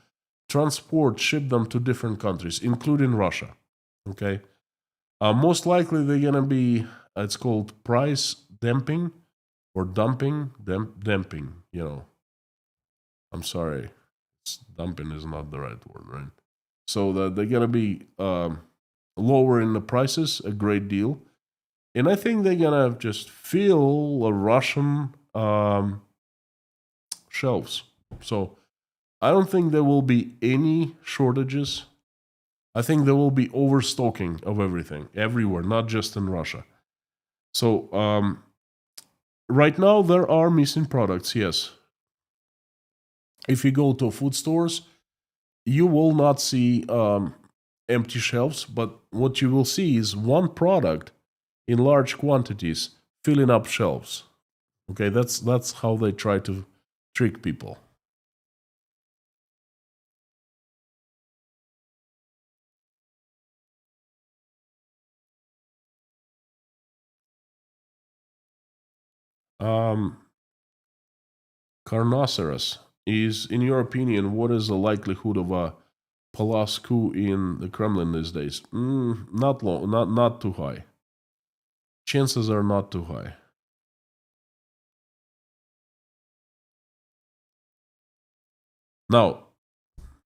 ship them to different countries, including Russia. Okay, most likely they're gonna be. It's called price dumping or dumping. I'm sorry, dumping is not the right word, right? So that they're gonna be lowering the prices a great deal, and I think they're gonna just fill the Russian shelves. So I don't think there will be any shortages. I think there will be overstocking of everything everywhere, not just in Russia. So right now there are missing products. Yes, if you go to food stores, you will not see empty shelves, but what you will see is one product in large quantities filling up shelves. Okay, that's how they try to trick people. Um, Carnoceros is, in your opinion, what is the likelihood of a Palace coup in the Kremlin these days? Not long, not too high. Chances are not too high. Now,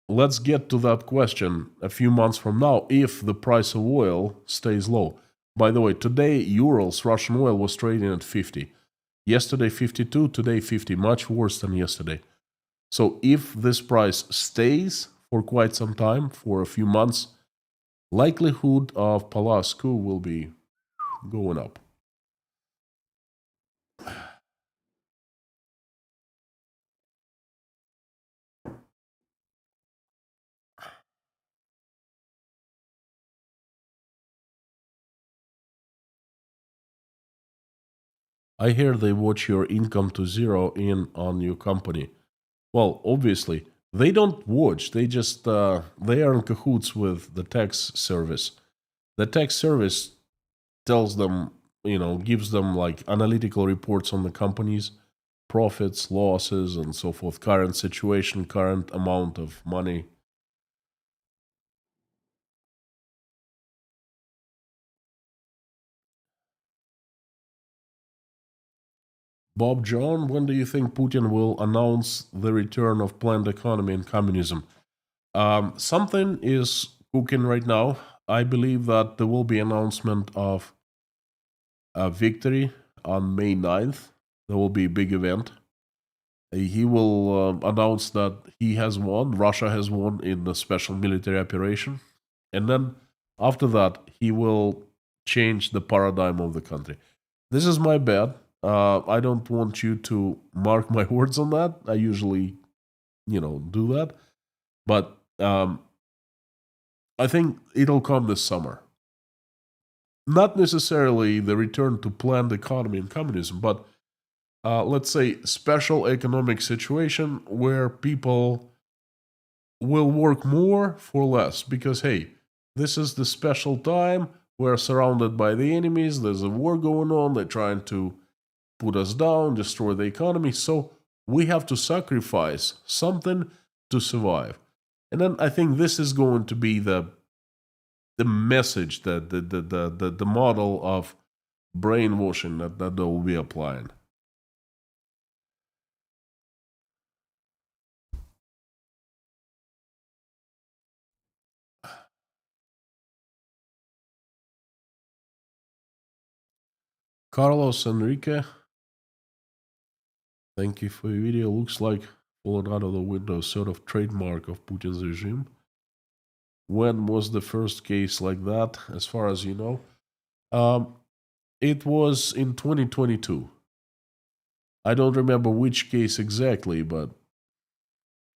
let's get to that question a few months from now if the price of oil stays low. By the way, today Urals Russian oil was trading at 50. Yesterday 52, today 50, much worse than yesterday. So if this price stays for quite some time, for a few months, likelihood of Palascu will be going up. I hear they watch your income to zero in on your company. Well, obviously, they don't watch. They just they are in cahoots with the tax service. The tax service tells them, gives them like analytical reports on the companies, profits, losses, and so forth, current situation, current amount of money. Bob John, when do you think Putin will announce the return of planned economy and communism? Something is cooking right now. I believe that there will be announcement of a victory on May 9th. There will be a big event. He will announce that he has won, Russia has won in a special military operation. And then after that, he will change the paradigm of the country. This is my bet. I don't want you to mark my words on that. I usually, do that. But I think it'll come this summer. Not necessarily the return to planned economy and communism, but let's say special economic situation where people will work more for less because hey, this is the special time. We're surrounded by the enemies. There's a war going on. They're trying to put us down, destroy the economy. So we have to sacrifice something to survive. And then I think this is going to be the message, the model of brainwashing that they will be applying. Carlos Enrique, thank you for your video. Looks like falling out of the window, sort of trademark of Putin's regime. When was the first case like that, as far as you know? It was in 2022. I don't remember which case exactly, but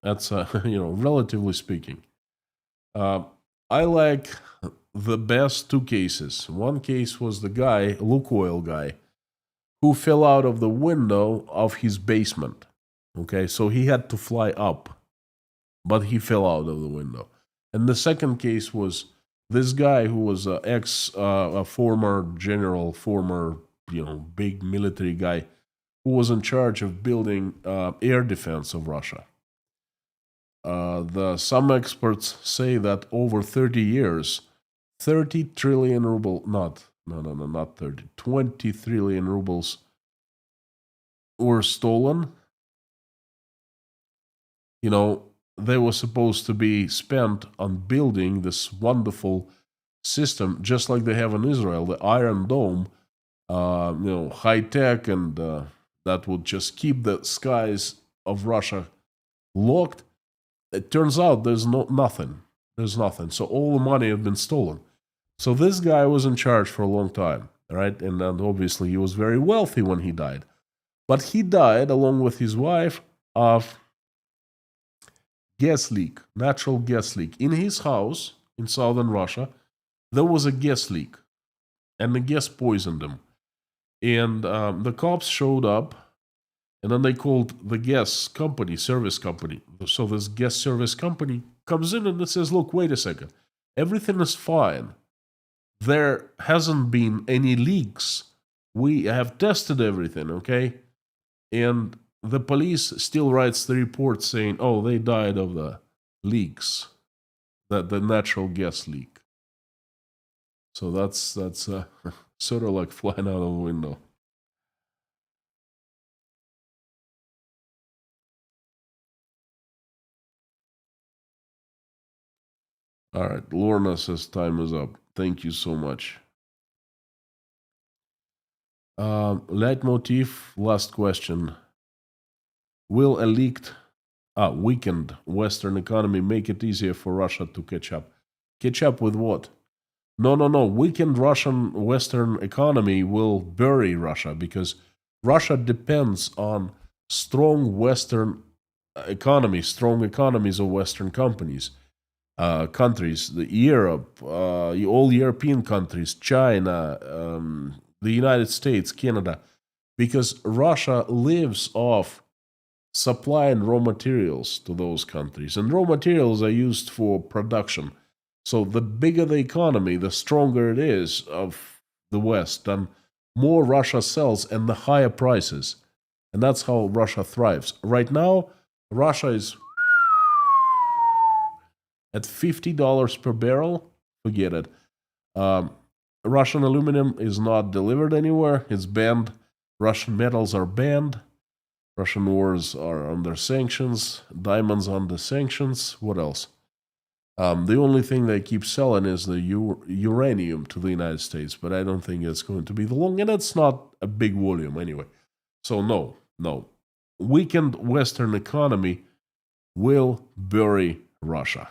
that's relatively speaking. I like the best two cases. One case was the guy, Lukoil guy, who fell out of the window of his basement. Okay, so he had to fly up, but he fell out of the window. And the second case was this guy who was a former general, former big military guy who was in charge of building air defense of Russia. Some experts say that over 30 years, 30 trillion ruble, not 30, 20 trillion rubles were stolen. They were supposed to be spent on building this wonderful system, just like they have in Israel, the Iron Dome, high tech, and that would just keep the skies of Russia locked. It turns out there's nothing. There's nothing. So all the money had been stolen. So this guy was in charge for a long time, right? And then obviously he was very wealthy when he died. But he died along with his wife of gas leak, natural gas leak. In his house in southern Russia, there was a gas leak, and the gas poisoned him. And the cops showed up, and then they called the gas company, service company. So this gas service company comes in and it says, look, wait a second. Everything is fine. There hasn't been any leaks. We have tested everything, okay? And the police still writes the report saying, oh, they died of the leaks, the natural gas leak. So that's sort of like flying out of the window. All right, Lorna says time is up. Thank you so much. Leitmotif, last question. Will a weakened Western economy make it easier for Russia to catch up? Catch up with what? No. Weakened Russian Western economy will bury Russia because Russia depends on strong Western economies, strong economies of Western countries, Europe, all European countries, China, the United States, Canada, because Russia lives off supplying raw materials to those countries, and raw materials are used for production. So the bigger the economy, the stronger it is of the West, and more Russia sells and the higher prices. And that's how Russia thrives. Right now, Russia is at $50 per barrel. Forget it. Um, Russian aluminum is not delivered anywhere. It's banned. Russian metals are banned. Russian ores are under sanctions. Diamonds under sanctions. What else? The only thing they keep selling is the uranium to the United States, but I don't think it's going to be the long, and it's not a big volume anyway. So no. Weakened Western economy will bury Russia.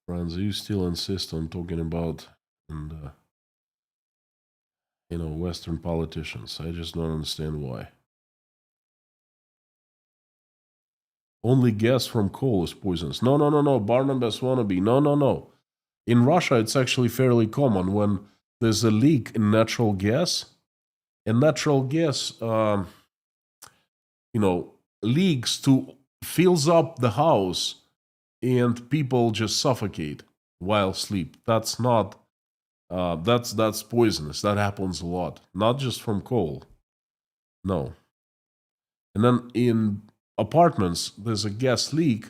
Franz, you still insist on talking about and Western politicians. I just don't understand why. Only gas from coal is poisonous. No. Barnabas wannabe. No. In Russia, it's actually fairly common when there's a leak in natural gas, and natural gas, leaks to fills up the house, and people just suffocate while asleep. That's not. That's poisonous. That happens a lot, not just from coal. No. And then in apartments, there's a gas leak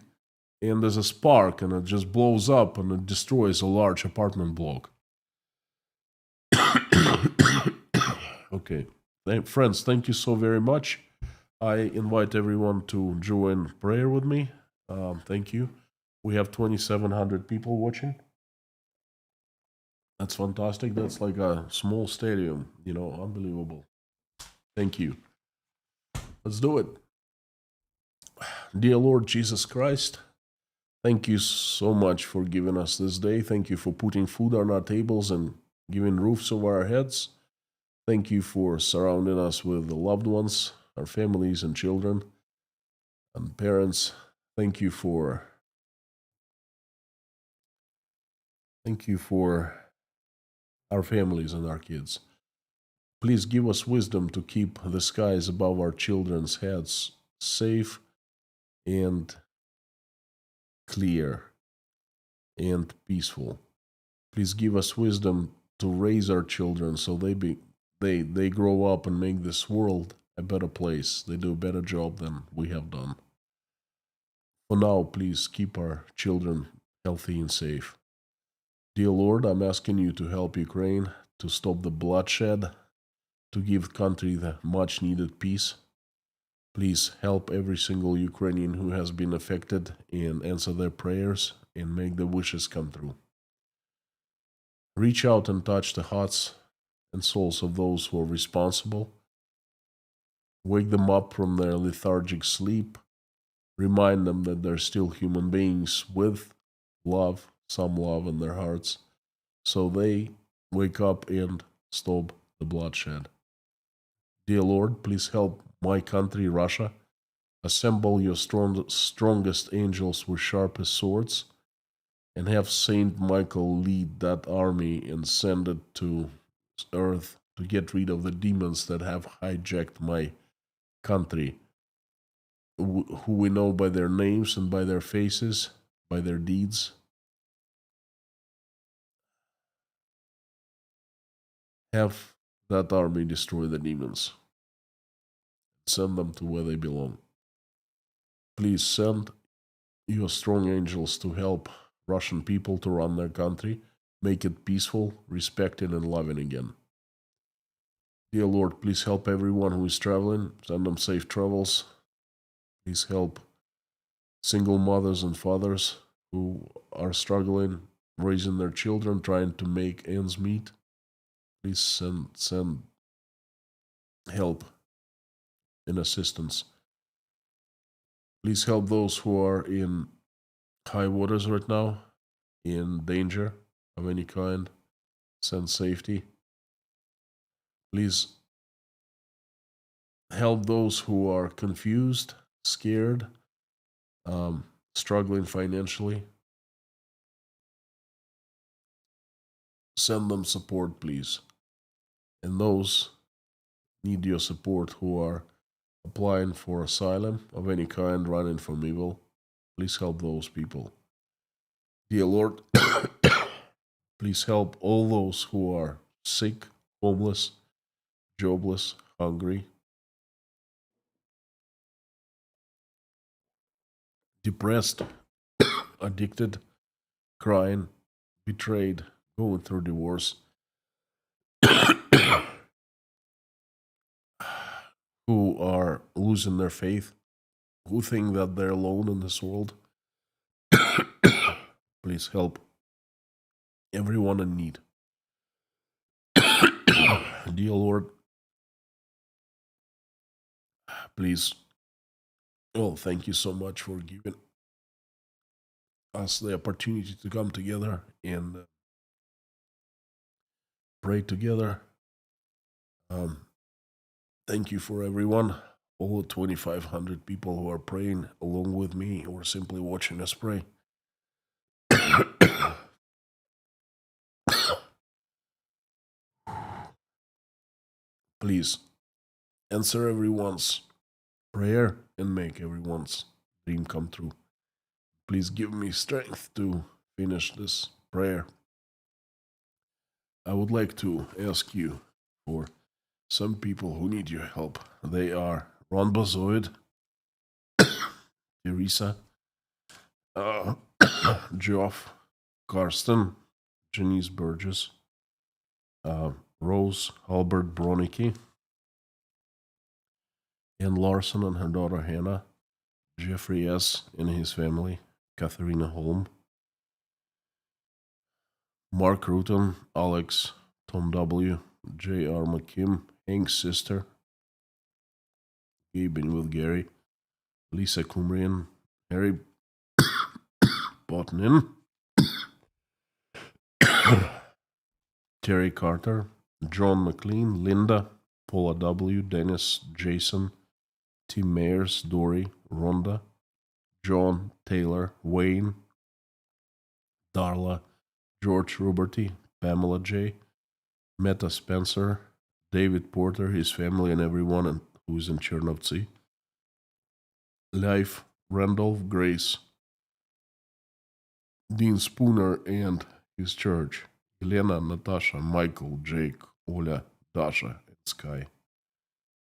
and there's a spark and it just blows up and it destroys a large apartment block. Okay. Friends, thank you so very much. I invite everyone to join prayer with me. Thank you. We have 2,700 people watching. That's fantastic. That's like a small stadium, unbelievable. Thank you. Let's do it. Dear Lord Jesus Christ, thank you so much for giving us this day. Thank you for putting food on our tables and giving roofs over our heads. Thank you for surrounding us with the loved ones, our families and children and parents. Thank you for our families and our kids. Please give us wisdom to keep the skies above our children's heads safe and clear and peaceful. Please give us wisdom to raise our children so they grow up and make this world a better place. They do a better job than we have done. For now, please keep our children healthy and safe. Dear Lord, I'm asking you to help Ukraine to stop the bloodshed, to give country the much needed peace. Please help every single Ukrainian who has been affected and answer their prayers and make their wishes come true. Reach out and touch the hearts and souls of those who are responsible. Wake them up from their lethargic sleep. Remind them that they're still human beings with love, some love in their hearts, so they wake up and stop the bloodshed. Dear Lord, please help my country, Russia. Assemble your strongest angels with sharpest swords, and have Saint Michael lead that army and send it to earth to get rid of the demons that have hijacked my country, who we know by their names and by their faces, by their deeds. Have that army destroy the demons. Send them to where they belong. Please send your strong angels to help Russian people to run their country, make it peaceful, respected, and loving again. Dear Lord, please help everyone who is traveling, send them safe travels. Please help single mothers and fathers who are struggling, raising their children, trying to make ends meet. Please send help and assistance. Please help those who are in high waters right now, in danger of any kind. Send safety. Please help those who are confused, scared, struggling financially. Send them support, please. And those need your support who are applying for asylum of any kind, running from evil. Please help those people. Dear Lord, please help all those who are sick, homeless, jobless, hungry, depressed, addicted, crying, betrayed, going through divorce, who are losing their faith, who think that they're alone in this world. Please help everyone in need. Dear Lord, please, oh, thank you so much for giving us the opportunity to come together and pray together. Um, Thank you for everyone, all the 2,500 people who are praying along with me or simply watching us pray. Please answer everyone's prayer and make everyone's dream come true. Please give me strength to finish this prayer. I would like to ask you for some people who need your help. They are Ron Bazoid, Teresa, Geoff, Karsten, Janice Burgess, Rose, Albert Bronicky, Ann Larson and her daughter Hannah, Jeffrey S. and his family, Katharina Holm, Mark Rutan, Alex, Tom W., J.R. McKim, Hank's sister, Gabe with Gary, Lisa Kumrian, Harry Botnin, Terry Carter, John McLean, Linda, Paula W., Dennis, Jason, Tim Mayers, Dory, Rhonda, John, Taylor, Wayne, Darla, George Ruberty, Pamela J., Meta Spencer, David Porter, his family, and everyone who's in Chernovtsi, Leif, Randolph, Grace, Dean Spooner and his church, Elena, Natasha, Michael, Jake, Oля, Dasha, and Sky,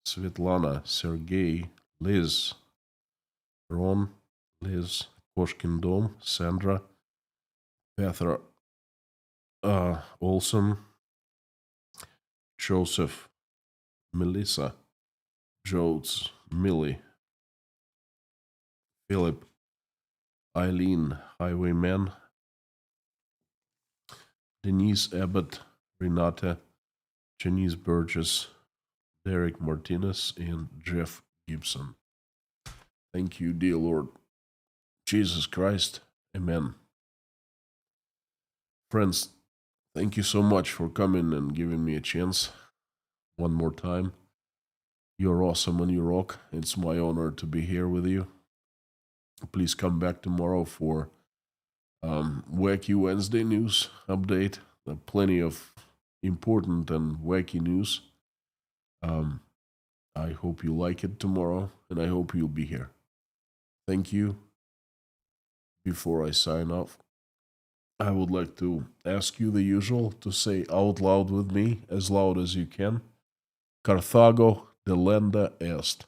Svetlana, Sergey, Liz, Ron, Liz, Koshkin Dom, Sandra, Petra Olson, Joseph, Melissa, Jodes, Millie, Philip, Eileen, Highwayman, Denise Abbott, Renata, Janice Burgess, Derek Martinez, and Jeff Gibson. Thank you, dear Lord Jesus Christ. Amen. Friends, thank you so much for coming and giving me a chance one more time. You're awesome and you rock. It's my honor to be here with you. Please come back tomorrow for Wacky Wednesday news update. Plenty of important and wacky news. I hope you like it tomorrow, and I hope you'll be here. Thank you. Before I sign off, I would like to ask you the usual to say out loud with me, as loud as you can. Carthago delenda est.